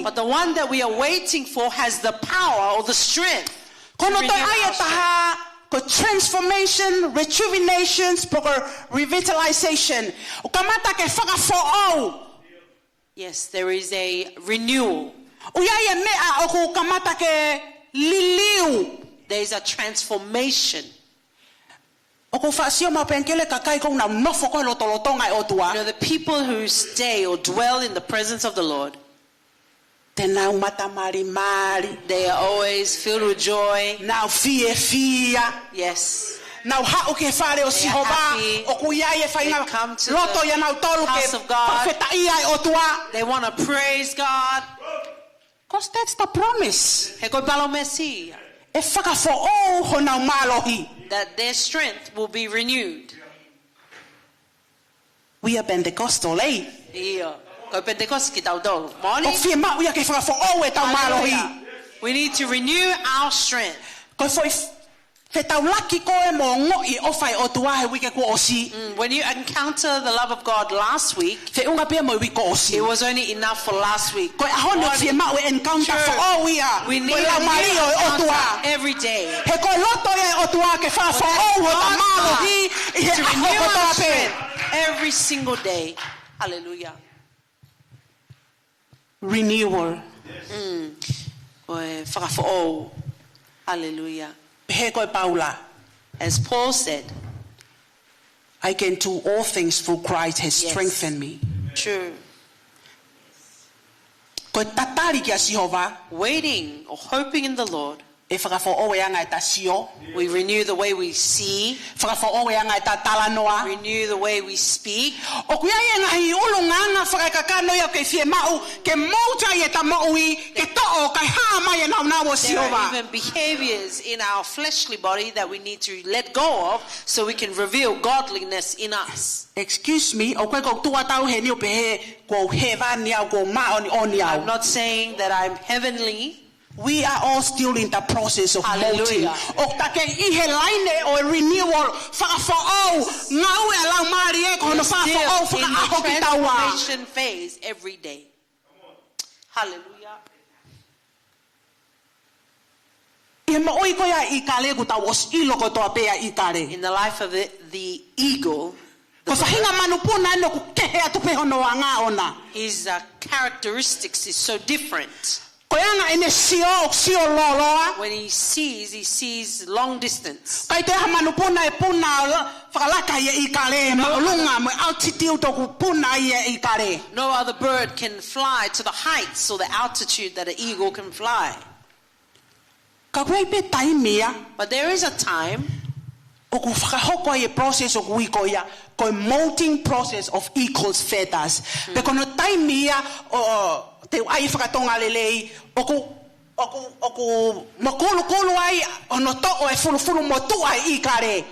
but the one that we are waiting for has the power or the strength to transformation, rejuvenation, revitalization. Yes, there is a renewal. There is a transformation. The people who stay or dwell in the presence of the Lord, they are always filled with joy. Yes. Now, they come to the house of God. They want to praise God. Because that's the promise. That their strength will be renewed. We are Pentecostal, eh? We need to renew our strength. When you encounter the love of God last week, it was only enough for last week. We need to encounter every day. To renew our strength every single day. Hallelujah. Renewal. Hallelujah. As Paul said, I can do all things through Christ has strengthened me. True. Waiting or hoping in the Lord e whakafo oe anga e ta sio. We renew the way we see. Whakafo oe anga e ta talanoa. Renew the way we speak. O kuia e ngahi ulunganga whakakakano ia ke fie mau ke mauta i e ta maui ke to'o kai haa mai e nau nau o There are siova. even behaviors in our fleshly body that we need to let go of so we can reveal godliness in us. Excuse me, o koe kou tua tau he niu pe he kou he vani au kou maa oni au. I'm not saying that I'm heavenly. We are all still in the process of molting. Hallelujah. O take I he laine o renewal whakafo ngau e lau maari e kono whakafo Still in whakaaho the ki taua. transformation phase every day. Hallelujah. I ma oi koia I kale ku tau os ilo ko toa pea I kale. In the life of the eagle, Ko whahinga manupuna ino ku kehe atu pehono a ngā ona. his characteristics is so different. Koianga ene sio loloa. When he sees long distance. Kai te ha manupuna e puna whakalaka I kale. Maulunga mo altitude o ku puna I kale. No other bird can fly to the heights or the altitude that an eagle can fly. Ka koe pe taimia. But there is a time O ku whakahoko I e process o ku ikoia. Ko molting process of eagle's feathers. Pe kono taimia o te ai whakatonga lelei. O ku makulu ai ono to'o e fulu motu ai I kare.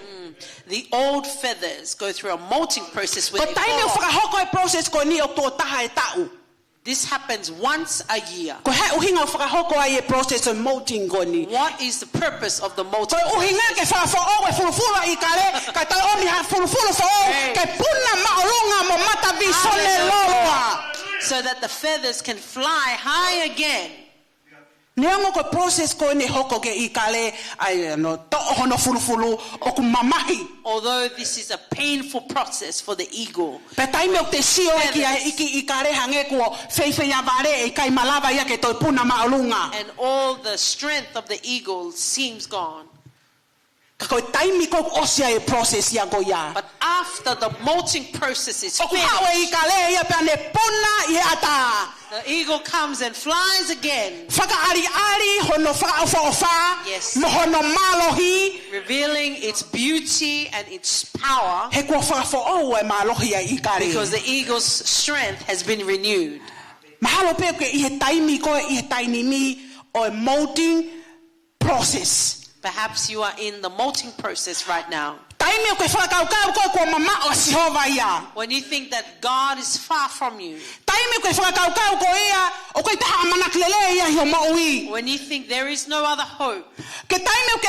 the old feathers go through a molting process Ko where they taimi o fall off. whakahoko e process ko ni o tō taha e tau. This happens once a year. Ko he uhinga o whakahoko ai e process of molting ko ni. What is the purpose of the molting Ko uhinga ke process? whafo o e fulufulu I kare. Ka tai oni ha fulufulu fo o. Ke puna maolunga mo mata vi sone loloa. So that the feathers can fly high again. Neongo ko process ko ni hoko ke I kale ai no to hono fulufulu o ku mamahi. Although this is a painful process for the eagle. Pe taime o te sio e ki I kare hange ko feifei a vare e kai malava ia ke toi puna maolunga. And all the strength of the eagle seems gone. Ka ko taime ko osia e process ia ko ia. But after the molting process is O ku hawe finished, I kale ia pe ane puna I ata. the eagle comes and flies again, Whakaari hono whaaofa Yes. mo hono malohi revealing its beauty and its power, he kua whaafo e malohi ai I kare. because the eagle's strength has been renewed. Mahalo pe ke I he taimi ko I he tainimi o e molting process. Perhaps you are in the molting process right now. Taimi o ke whakaukau ko kua mama o Sihova ia. When you think that God is far from you, Taimi ko whakaukau ko ia o koe taha amanak ia hio maui. when you think there is no other hope, Ke taimi o ke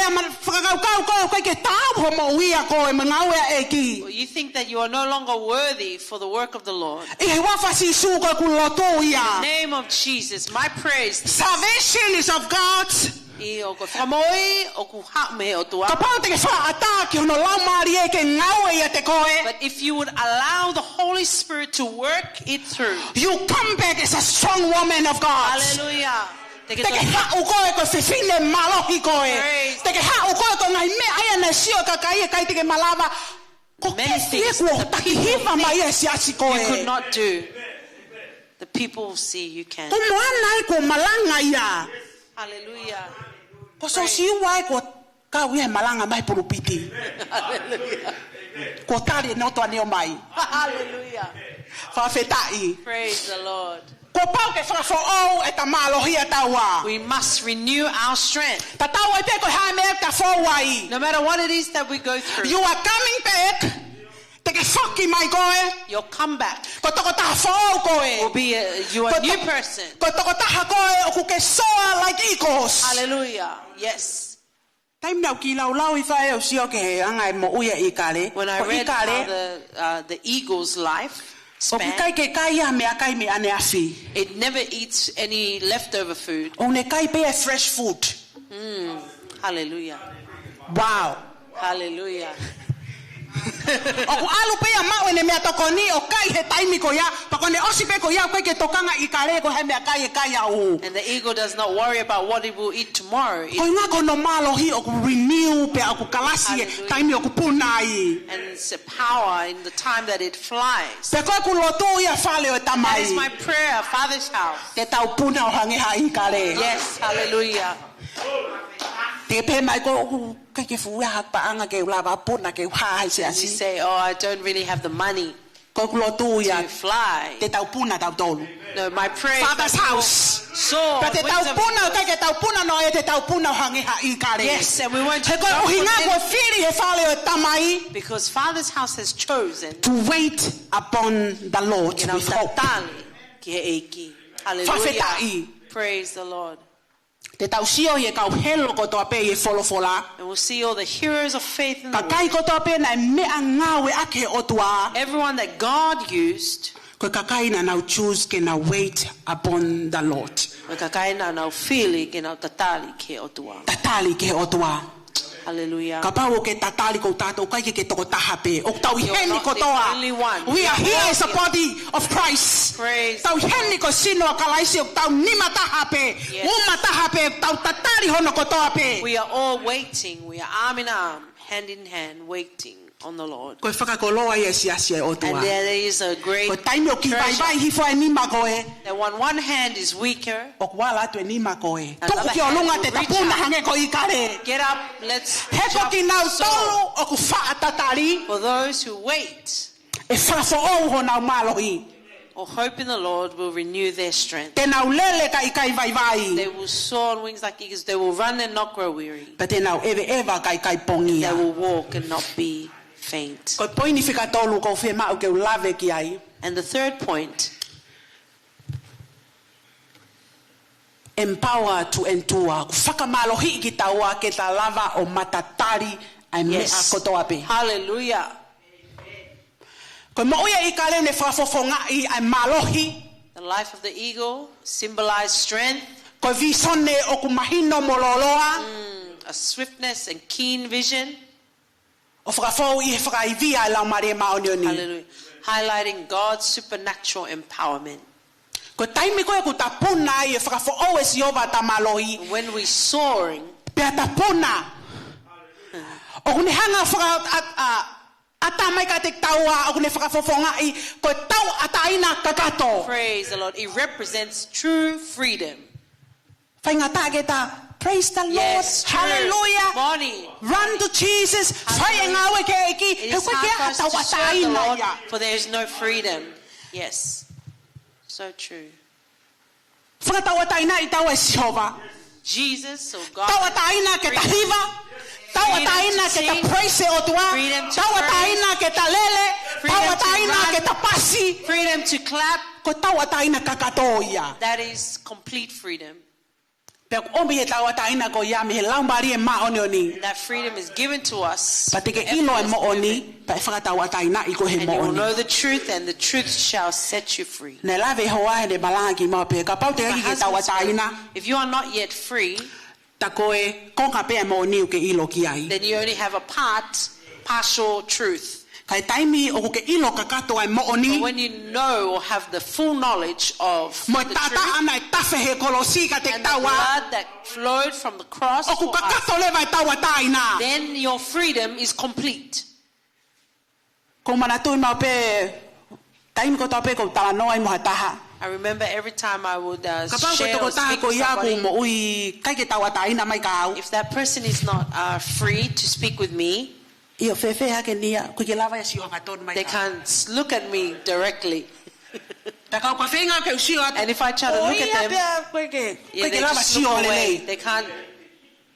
whakaukau ko o koe ke tau ho maui a ko e mangau ea e ki. or you think that you are no longer worthy for the work of the Lord, I he wawhasi su ko ku loto in the ia. name of Jesus, my praise is Salvation is of God. I o ko whamoi, o ku haume o tua. Ka pau te ke whaata ki hono lau maari e ke ngau ia te koe. But if you would allow the Holy Spirit to work it through, You come back as a strong woman of God. hallelujah. Te Te ke hau koe ko whiwhine malohi koe. Praise Te ke hau koe ko ngai me aia na sio ka kai e kai te ke malava. Ko Many ke fie things kua that taki people hiva mai e siasi you could koe. not do, the people will see you can. Ko moana e ko malanga ia. Hallelujah. Ko so siwa e ko kau ia malanga mai purupiti. Hallelujah. Ko tari no toa neo mai. Hallelujah. Whawhetai. Praise the Lord. Ko pau ke whafo o e ta malohi a taua. We must renew our strength. Ta taua e pe ko hae me ta fowai. No matter what it is that we go through, You are coming back. Te ke whaki mai koe. your comeback Ko toko taha whao will koe. be you are a new person. Ko toko taha koe o ku ke soa like eagles. Hallelujah. Yes. Taim nau ki lau lau I whae o sio ke he anga e mo uia I kare. When I Ko I read how kare, the eagle's life o ku kai span, ke kai a mea kai me ane afi. it never eats any leftover food. O ne kai pe e fresh food. Hallelujah. Wow. Hallelujah. O ku alu pe a mau ene mea toko ni o kai he taimi ko ia. Pako ne osi pe ko ia koe ke tokanga I kare ko he mea kai e kai a u. And the eagle does not worry about what it will eat tomorrow. Ko inga ko no malohi o ku renew pe a ku kalasi e Hallelujah. taimi o ku punai. And it's a power in the time that it flies. Pe koe ku loto ia whale o That is my tamai. prayer, Father's house. Te tau puna o hangeha I kare. Yes, hallelujah. Te pe mai ko ke fu ya pa anga ke lava puna ke ha se You asi. say, oh, I don't really have the money Ko lo tu ya to fly. te tau puna tau tolu. No, my prayer Father's house. So, Ka te tau puna ka ke tau puna no e te tau puna hangi ha I kare. yes, and we want to He ko go uhinga ko for fili he fale o tamai because Father's house has chosen to wait upon the Lord you know, with hope. Talitali ki eiki. Hallelujah. Whawhetai. Praise the Lord. Te tau sio ye kau helo ko toa pe ye folofola. And we'll see all the heroes of faith in the Ka world. kai ko toa pe na mea ngawe ake o tua. Everyone that God used, Ko ka kai na now choose ke na wait upon the Lord. makakaina na ufili ke na tatali ke otua. Tatali ke o tua. Hallelujah. Ka pau ke tatali ko tatou kai ke toko taha pe. O tau You're heni not ko the toa. only one. We are here as a Yes. body of Christ. Praise Tau heni ko sino a kalaisi o tau nima taha pe. Yes. Uma taha pe. Tau tatali hono ko toa pe. We are all waiting. We are arm in arm, hand in hand, waiting on the Lord. Ko whakakoloa ia siasia o tua. And there is a great Ko taimi o ki vai vai treasure. hifo e nima koe. That one hand is weaker. O wala atu e nima koe. Another Tuku ki o lunga hand te will reach tapuna out. hange ko I kare. Get up, let's He ko ki jump nau so. tolu o ku wha tatari. For those who wait E whafo o ho nau malohi. or hope in the Lord will renew their strength. Te nau lele ka I kai vai vai. They will soar on wings like eagles. They will run and not grow weary. Pa te nau ewe ewa kai kai They pongia. will walk and not be faint. Ko poini whika tolu ko whi mau ke ulave ki ai. And the third point, Empower to endure. Whakamalohi ki taua ke ta lava o matatari ai mea yes, kotoa pe. hallelujah. Ko mo ia I kale ne whafofonga I ai malohi. The life of the eagle symbolized strength, Ko visone o ku mahino mololoa. a swiftness and keen vision. O whakafou I he whakaivia I lau maria maonioni. Hallelujah. Highlighting God's supernatural empowerment. Ko taimi koe ku tapuna I e whakafou o e siova ta malohi. When we're soaring, Pea tapuna. O kune hanga whaka ata mai ka te taua o kune whakafofonga I ko tau ataina kakato. praise the Lord. It represents true freedom. Whainga ta praise the Lord. Yes, true. Hallelujah. Morning. Run to Jesus. Hallelujah. Whainga we ke eki. It He is koe hard kia for us tau to serve the ataina Lord, ia. for there is no freedom. Yes. So true. Whakatau ataina I tau e siova. Jesus, or Tau God, ataina ke ta hiva. Tau Freedom ataina to ke ta sing. praise o tua. Freedom to Tau praise. ataina ke ta lele. Tau Freedom to ataina run. ke ta pasi. freedom to clap, Ko tau ataina kakato ia. that is complete freedom. Pea ko omi e tau ataina ko ia me he laumari e maonioni. And that freedom is given to us. Pa te ke The ilo e effort is mooni. given. Pa e whakatau ataina I ko he And you will mooni. know the truth, and the truth shall set you free. Ne lave hoa he ne malanga ki mau pe. Ka pau te My aki ke tau husband's ataina. word, if you are not yet free, Ta koe konga pe e mooni u ke ilo ki ai. then you only have a partial truth. Kai taimi o ke ilo kakato ai But mooni. when you know or have the full knowledge of Mo the tata truth ana e tafe he kolosi ka te and the taua. blood that flowed from the cross, O ku for us, kakato lewa e tau ataina. then your freedom is complete. Ko mana tui mau pe. Taimi ko tau pe ko tala noa I moha taha. I remember every time I would Ka pau ko share toko or taha speak ko with ia ku somebody, mo ui kai ke tau ataina mai ka au. if that person is not free to speak with me, Io fefe hake nia. Ko ke lava e si o katonu mai they ka. can't look at me directly. Ta kau ka whenga ke usio atu. And if I try to look at them, Koe yeah, ke they lava just si o look away. lelei. They can't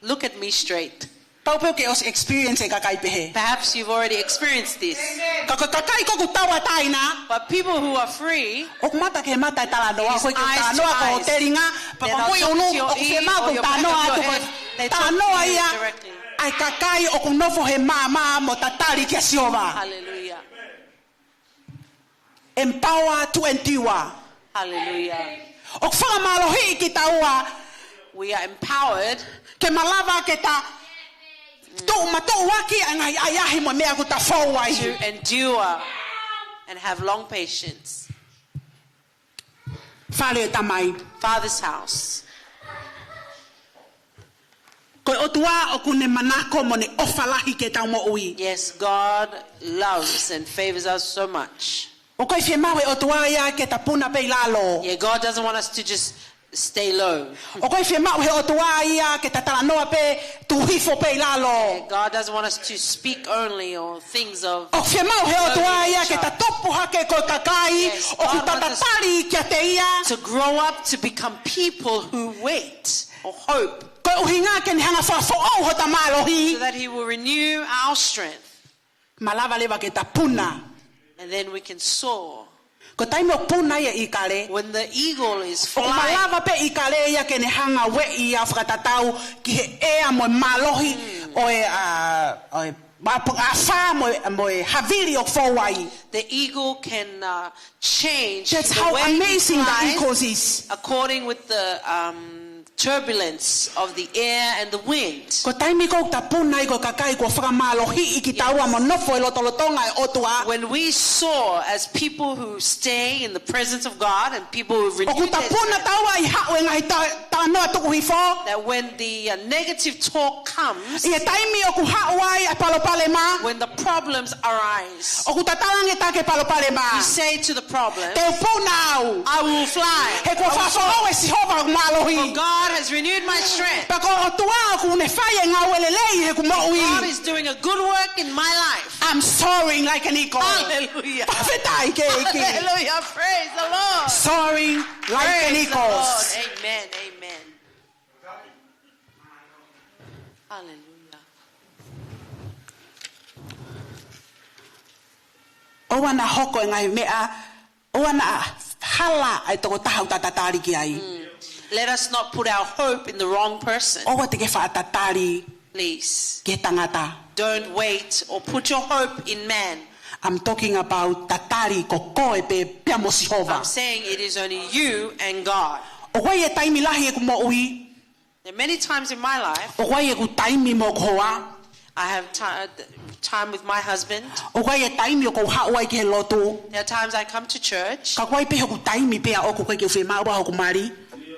look at me straight. Pau peo ke os experience e ka kai pehe. Perhaps you've already experienced this. Ka kai ko ku tau ataina. But people who are free, O ku mata ke mata e tala noa. It's Koe ke eyes tala to noa ko eyes. teringa. Pa Then ka I'll koe talk unu to your o ku ear whema or ko your tala back noa of atu your ko. head. They Tala talk to noa you ia. directly. Ai ka kai o ku nofo he mama mo tatari ke siova. Hallelujah. Empower to endure. Hallelujah. O ku whakamalohi ki taua. We are empowered Ke malava ke ta. Tau matou waki angai ayahi mo mea ku ta whau ai. to endure and have long patience. Whale e tamai. Father's house. Koe o tua o kune manako mo ne ofalahi ke tau mo ui. Yes, God loves and favors us so much. O koe whi mawe o tua ia ke ta puna pe lalo. Yeah, God doesn't want us to just stay low. O koe whi mau he o tua ia ke tatala noa pe tu hifo pe lalo. God doesn't want us to speak only or things of O whi mau he o tua ia ke tatopu hake ko kakai o ku tatatali kia te ia. to grow up to become people who wait or hope, Koe uhinga ke ni hanga whafo au ho ta malohi. so that He will renew our strength, Malava lewa ke ta puna. and then we can soar. Ko taime o puna ia i kare. When the eagle is O flying, malava pe i kare ia ke ni hanga we i a whakatatau ki he ea mo malohi o e a wha mo e haviri o whawai. the eagle can change That's the how way he amazing the flies eagles is. according with the turbulence of the air and the wind. Ko taimi ko ta puna i ko kakai ko whakamalohi i ki taua mo nofo e lotolotonga e otua. When we soar as people who stay in the presence of God and people who O renew ku ta their puna strength, taua i hao e ngai ta noa tuku hifo. that when the negative talk comes, I e taimi o ku hao ai a palopale ma. when the problems arise, O ku tatalange ta ke palopale ma. you say to the problem, Te puna au. I will fly. He ko whafo e si hova For malohi. God has renewed my strength. Pa ko o tua ku ne whaia ngā welelei he ku God maui. is doing a good work in my life. I'm soaring like an eagle. Hallelujah. Pawhetai ke iki. Hallelujah. Praise the Lord. Soaring like an Praise the eagle. Lord. Amen. Amen. Hallelujah. O ana hoko e ngai mea. O ana hala ai toko tahau tatatari ki ai. Let us not put our hope in the wrong person. O te ke whaatatari Please. ke tangata. Don't wait or put your hope in man. I'm talking about tatari ko koe pe pia mo Sihova. I'm saying it is only you and God. O koe e taimi lahi e ku mo ui. There are many times in my life, O koe e ku taimi mo koa. I have time with my husband. O koe e taimi o ko haua i ke he lotu. There are times I come to church, Ka koe pe he ku taimi pe a o ku koe ke whema ua ho ku mari.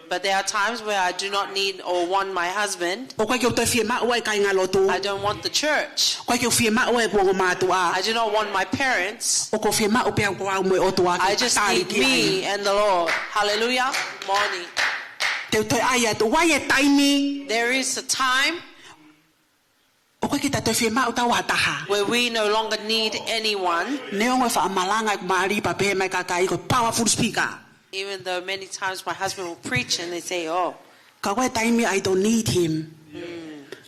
but there are times where I do not need or want my husband. O koe ke utai whema ua i kai ngā lotu. I don't want the church. Koe ke whema ua e kuongo mātua. I do not want my parents. O ko whema o pe au au mo e otua I ki just tatari need ki ai. me and the Lord. Hallelujah. Morning. Te utoi aia tu wai e taimi. There is a time O koe ki tatoi whema o tau hataha. where we no longer need anyone, Neongo e wha malanga i maari pa pehe mai kakai ko powerful speaker. even though many times my husband will preach and they say, oh, Ka koe taimi I don't need him.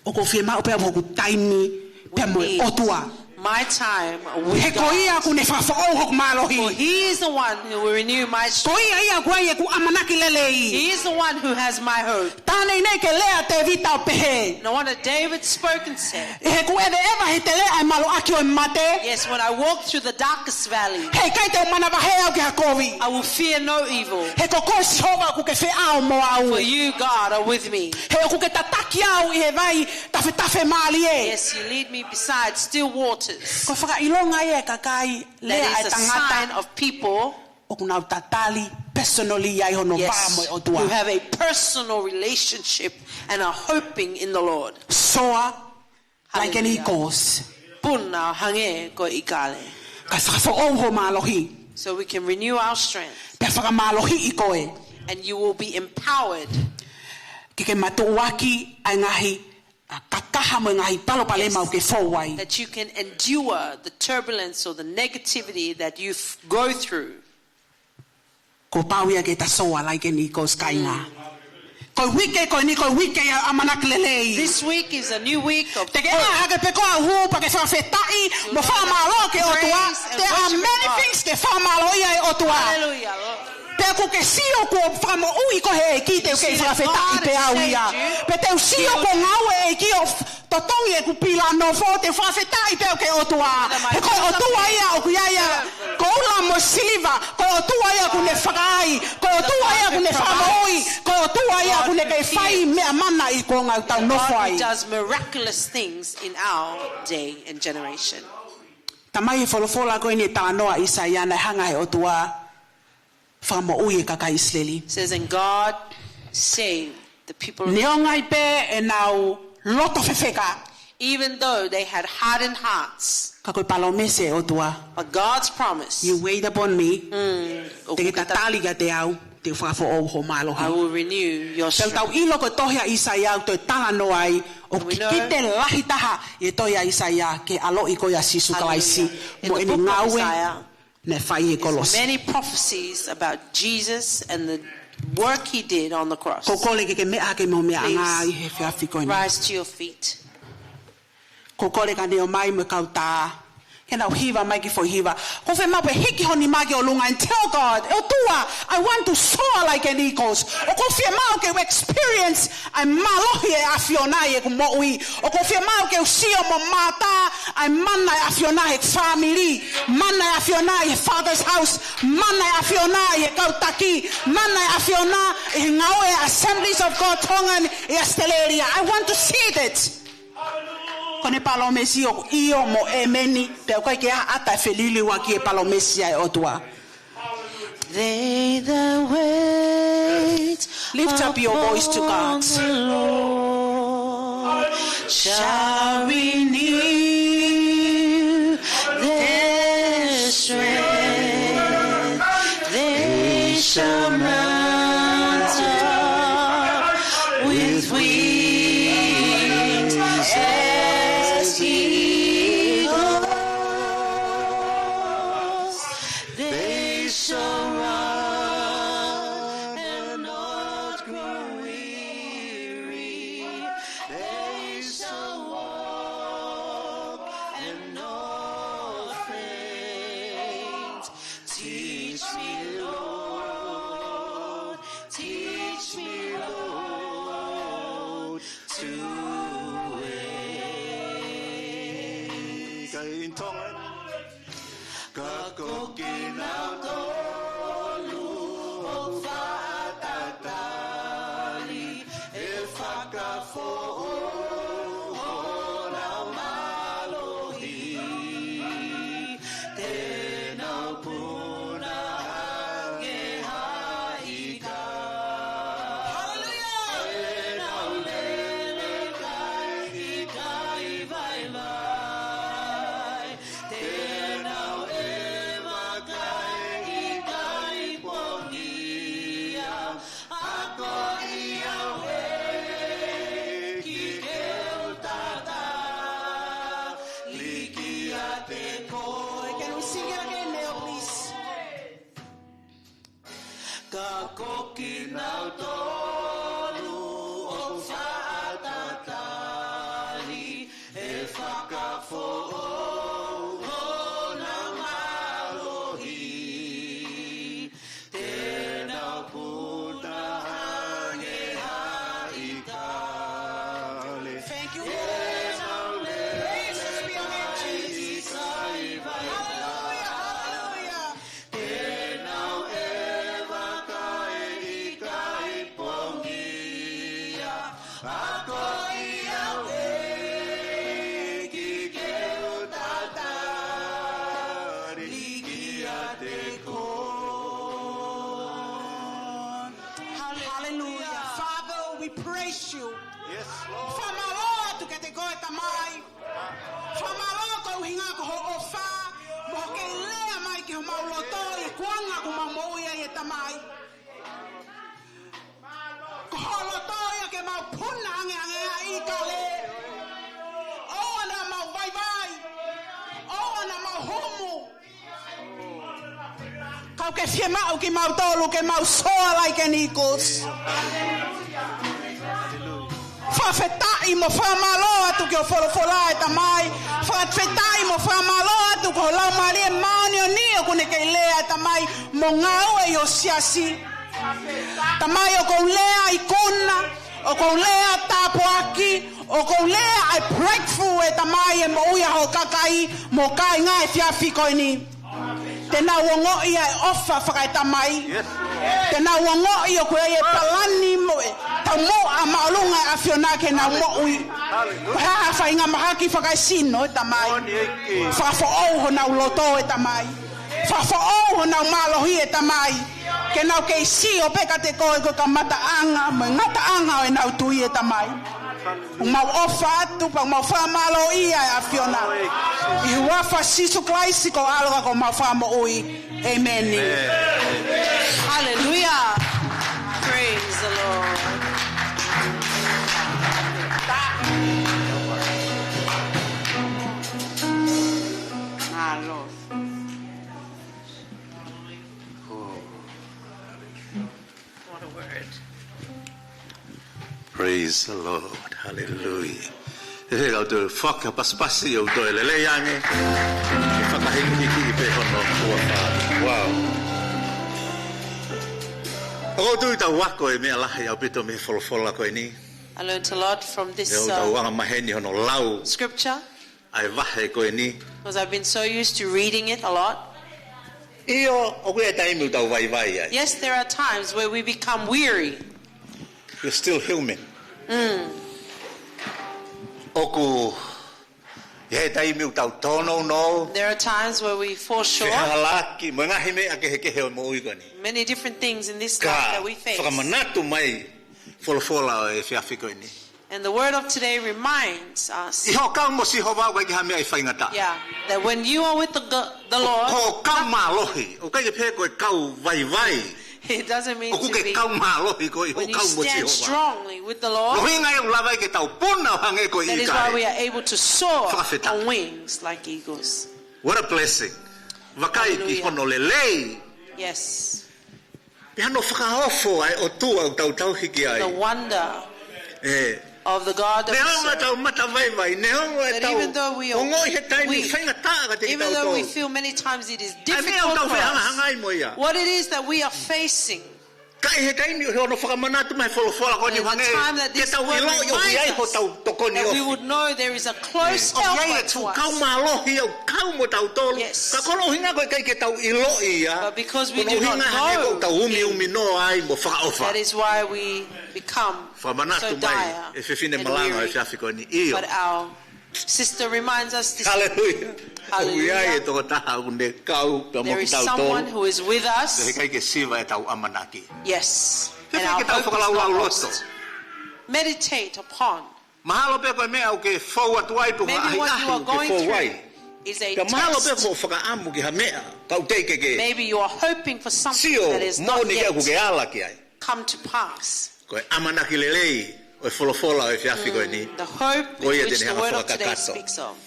O ko whema o pe au ku taimi pe mo e need otua. my time He with ko God. ia ku ne whawhao ho For malohi. He is the one who will renew my Ko strength. ia ku ai e ku amanaki lelei. He is the one who has my hope. Tānei nei ke lea te vita o pehe. No wonder David spoke and said, He ku eve eva he te lea ai malo aki o mate. yes, when I walk through the darkest valley, He kai te mana wahe au ki hakovi. I will fear no evil. He ko koe Sihova ku ke whi ao mo au. For you, God, are with me. He o ku ke tataki au I he vai tafe maali e. Yes, you lead me beside still waters. Ko whakailonga e kakai lea That e is a sign tangata. of people O ku nau tatali personally ai hono yes, wā mo e o who tua. have a personal relationship and are hoping in the Lord. Soa like an Hallelujah. eagles. Puna hange ko ikale. Ka whakawhao ho malohi. So we can renew our strength Pe whakamalohi I koe. and you will be empowered. Ke matuaki ai ngahi a kakaha mo ngahi palopale mau ke whauai. That you can endure the turbulence or the negativity that you go through. Ko pauia ke ta soa like an eagles kainga. Ko wike ko ni ko wike a manaki lelei. This week is a new week of Te ke hope. aha ke peko a hu pa ke whawhetai mo whamalo ke otua. Praise and There are worship many God. things ke whamalo ia e otua. Hallelujah. Lord. Pe ku ke sio ko whamo ui ko he ki te ke whawhetai pe au ia. Pe te sio ko ngau e ki o totongi e ku pila no fo te whawhetai pe ke otua. He ko otua ia o ku ia. Ko ula mo siliva. Ko otua ia ku ne whakai. Ko otua ia ku ne whamoi. Ko otua ia ku ne kei whai mea mana I ko ngau tau no God whai. who does miraculous things in our day and generation. Tamai e wholofola koe ni tānoa Isaiah nei hanga he otua whamo ui e kaka Isleli. It says, and God saved the people, Neongai pe e nau loto whewheka. even though they had hardened hearts. Ka koe palomese e otua. But God's promise, You wait upon me. o Te ke kukita- tatali ka te au. te whakafo ho malo I will renew your Tau strength. ilo ko tohia Isaia te tala no ai o We know- ki te lahi taha e tohia Isaia ke alo i ko ia sisu kalaisi Hallelujah. In mo the e book of ngawe Isaiah, ne whai e kolos. many prophecies about Jesus and the work he did on the cross. Ko kole ke mea ke mo mea Please. ngā i he whiawhi koe ni. Rise to your feet. Ko kore ka neo mai me kauta. Ke nau hiva mai ki fo hiva. Ko whe mau pe hiki honi mai ke o lunga and tell God, o tua, I want to soar like an eagles. O ko whe mau ke experience ai malohi e awhionai e ku moui. O ko whe mau ke usio mo mata ai mana e awhionai e family. Mana e awhionai e father's house. Mana e awhionai e kautaki. Mana e awhionai e ngau e assemblies of God tongan e asteleria. I want to see that. Kone palomesi o io mo emeni te kai ke ata felili wa ki palomesi ai otua. They that wait Lift up your voice to God. upon the Lord shall renew their strength. They shall mount up with wings as eagles. They shall run and not grow weary. They shall walk and not faint. Teach me, Lord, teach me, Lord, to wait. Kakokinau'tolu o whaatatali e whakafo'oho na malohi. Tēnau puna angeha ika. Tēnau lele kai ika i vailai. Tēnau eva kai ika i pongia. Ako ia ki keu tata. Liki a te koe. Can we sing it again, Neo, please? Kakokinau'tolu o whaatatali e whakafo'oho na malohi. Tēnau puna angeha i kale. Thank you, Tēnau Praises be your name, Jesus. Hallelujah, Hallelujah. Tēnau eva kai i kai pongia. Ako ia ki keu tata. Liki a te koe. Hallelujah. Father, we praise you. Yes, Lord. Whamalo atu ke te koe tamai. Whamalo ko hinga ko ho ofa. Mo ke lea mai ke ho mauloto e kuanga ko mamoi e tamai. Ko ho loto e ke mau puna ange ange a i kale. O ana mau vai vai. O ana mau homo. Kau ke fie mau ki mau tolu ke mau soa like an eagles. Whawhetai mo whamalo atu ki o wholofola e tamai. Whawhetai mo whamalo atu ko lau maria maoni o ni o kune kei lea e tamai. Mo ngau e o siasi. Tamai o kou lea i kuna. O kou lea tapoaki. O kou lea ai breakthrough e tamai e mo uia ho kakai. Mo kai ngā e whiawhi koe ni. Tēnā wongo ia e ofa whakai tamai. Yes. Tēnā wongo i o koe e palani mo e. Tau mo a maolunga e awhiona ke nā mo ui. Hallelujah. Haha whainga mahaki whakai sino e tamai. Oni eke. Whafo au nau loto e tamai. Whafo au nau malohi e tamai. Ke nau kei si o peka te koe ko ka mata anga. Me ngata anga o e nau tui e tamai. Mau ofa atu, pa mau whamalo ia e awhiona. I huafa sisu klaisi ko aloha ko mau whamo ui. Amen. Hallelujah. Praise the Lord. Hallelujah. He ga to whaka paspasi o to lele yange. E whakahiki pe hono kua wha. Wow. O tu ta wako e mea lahi au pito me wholofola koe ni. I learned a lot from this scripture because I've been so used to reading it a lot. Yes, there are times where we become weary. You're still human. There are times where we fall short. Many different things in this life that we face. And the word of today reminds us that when you are with the Lord, it doesn't mean to be when you stand strongly with the Lord. That is why we are able to soar on wings like eagles. What a blessing. Yes. The wonder of the God that we serve. That even though we are weak, even though we feel many times it is difficult for us, what it is that we are facing, and the time that this word reminds us that we would know there is a close helper to us. Yes. But because we do not know him, that is why we become so dire and weary. But our sister reminds us this. Hallelujah. Hallelujah. There is someone who is with us. Yes. And our hope is not lost. Meditate upon. Maybe what you are going through is a test. Maybe you are hoping for something that is not yet come to pass. The hope which the word of today speaks of.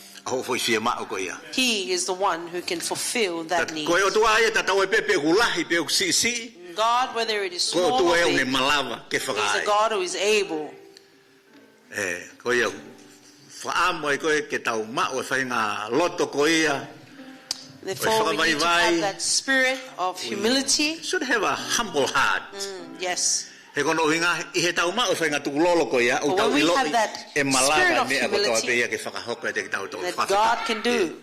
He is the one who can fulfill that need. God, whether it is small or big, is a God who is able. Therefore, we need to have that spirit of humility. Should have a humble heart. Yes. But when we have that spirit of humility that God can do,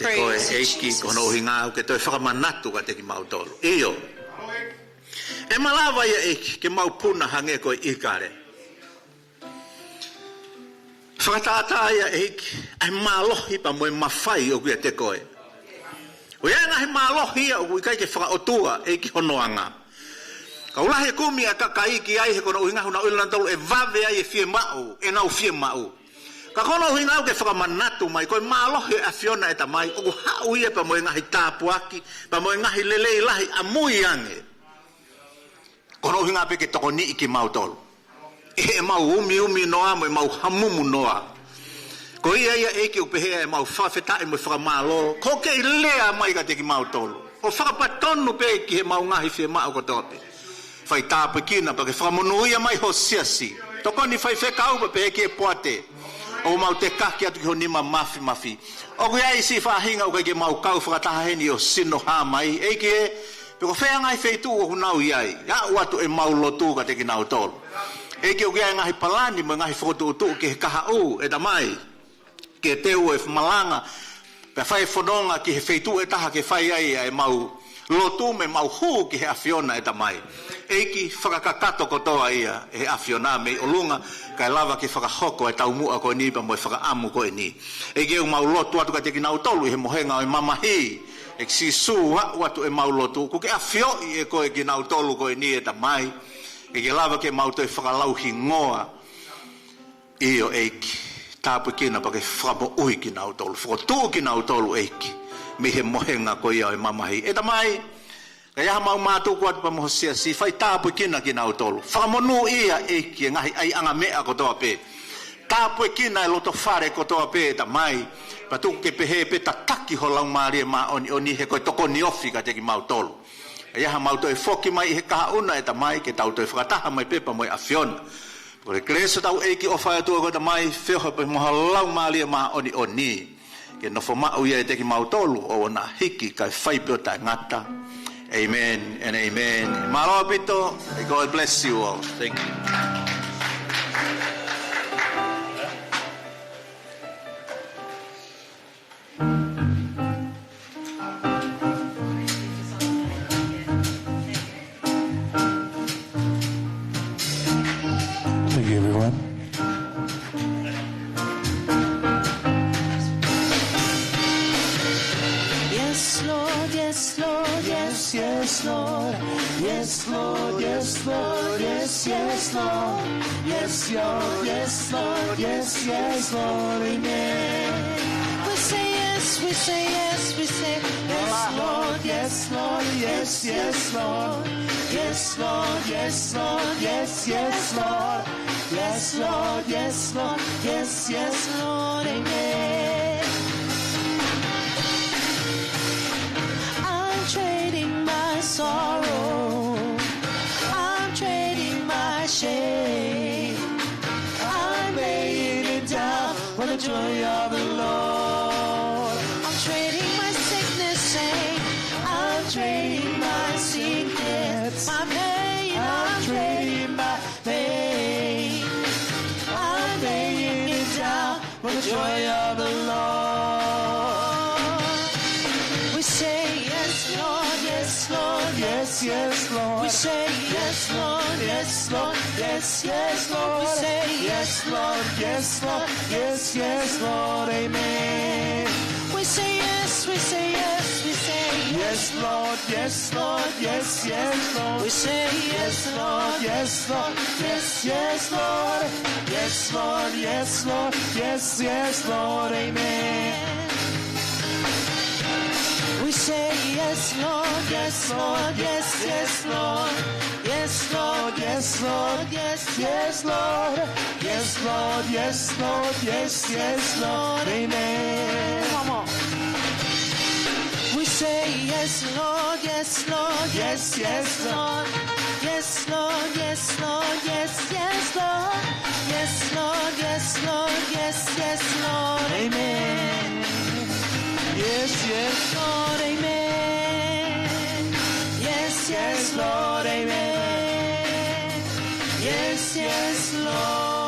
praise Jesus. Uyenga malohi o kai ke fra otua e ki honoanga. Ka ulahe kumi akakai ki ai he kono uhinga huna ulan tolu e vave ai e fie mau e na fie mau. Ka kono uhinga ke fra manatu mai ko malohi afiona eta mai o ha uie pa mo ngahi tapuaki pa mo ngahi lele lahi amui ange. Kono uhinga pe ke tokoni iki mau tolu. E mau umi noa mo mau hamumu noa. Ko ia eke o pehe e mau whawheta e mo whakamalo. Ko ke lea mai ka teki mau tolu. O whakapatonu pe ki he mau ngahi whie mao ko tope. Whai tāpe kina pa ke whakamonuia mai ho siasi. Toko ni whai whekau pa pehe ki e poate. O mau te kaki atu ki ho nima mafi. O ku ia isi whahinga o kai ke mau kau whakataha heni o sino ha mai. Eke e, pe ko whea ngai wheitu o hunau iai. Ia uatu e mau lotu ka teki nau tolu. Eke o kia ngahi palani mo ngahi whakotu utu ke he kaha u e tamai. Ke teu e Malanga pe fai fononga ki he feitu e taha ke fai ai e mau lotu me mau hu ki he afiona e tamai eiki whakakakato kotoa ia e afiona me olunga kai lava ki whakahoko e taumua ko ni pa mo e whakaamu ko e ni eiki e mau lotu atu ka teki nau tolu he mohenga o e mamahi e si su watu e mau lotu ku ke afioi e ko e ki nau tolu ko e ni e tamai eiki lava ke mau to e whakalauhi ngoa iyo eiki tāpu kina pa ke whabo ui ki nau tolu, whakotu ki nau tolu eiki, mi he mohenga ko ia e mamahi. E tamai, ka iaha mau mātou kuatu pa moho sia si, whai tāpu kina ki nau tolu, whakamonu ia eiki e ngahi ai anga mea kotoa pe. Tāpu kina e loto whare kotoa pe e tamai, patu ke pehe pe tataki ho lau maria ma oni he koe toko ni ofi ka teki mau tolu. Ia ha mau toi foki mai he kauna e tamai ke tau toi whakataha mai pepa mai afiona. Kore kreso tau eiki o whaia tua ko tamai whioha pe moha lau maalia maa oni oni. Ke nofo mau ia e teki mau tolu o na hiki kai whaipio tai ngata. Amen and amen. Malo pito, God bless you all. Thank you. Thank you, everyone. Yes, Lord, yes, Lord, yes, yes, Lord. Yes, Lord, yes, Lord, yes, yes, Lord. Yes, Lord, yes, Lord, yes, yes, Lord, amen. We say yes, we say yes, we say yes, Lord, yes, Lord, yes, yes, Lord. Yes, Lord, yes, Lord, yes, yes, Lord. Yes, Lord, yes, Lord, yes, yes, Lord, amen. I'm trading my sorrow. I'm trading my shame. I'm laying it down for the joy of the Lord. I'm trading my sickness, I'm trading my sickness, my pain. I'm trading my pain. I'm laying it down for the joy of the Lord. We say yes, Lord, yes, Lord, yes, yes, Lord. We say yes, Lord, yes, Lord, yes, yes, Lord. We say yes, Lord, yes, Lord, yes, yes, Lord, amen. We say yes, we say yes, we say yes, Lord, yes, Lord, yes, yes, Lord. We say yes, Lord, yes, Lord, yes, yes, Lord. Yes, Lord, yes, Lord, yes, yes, Lord, amen. We say yes, Lord, yes, Lord, yes, yes, Lord. Yes, Lord, yes, Lord, yes, yes, Lord. Yes, Lord, yes, Lord, yes, yes, Lord, amen. Come on. We say yes, Lord, yes, Lord, yes, yes, Lord. Yes, Lord, yes, Lord, yes, yes, Lord. Yes, Lord, yes, Lord, yes, yes, Lord, amen. Yes, yes, Lord, amen. Yes, yes, Lord, amen. Yes, yes, Lord.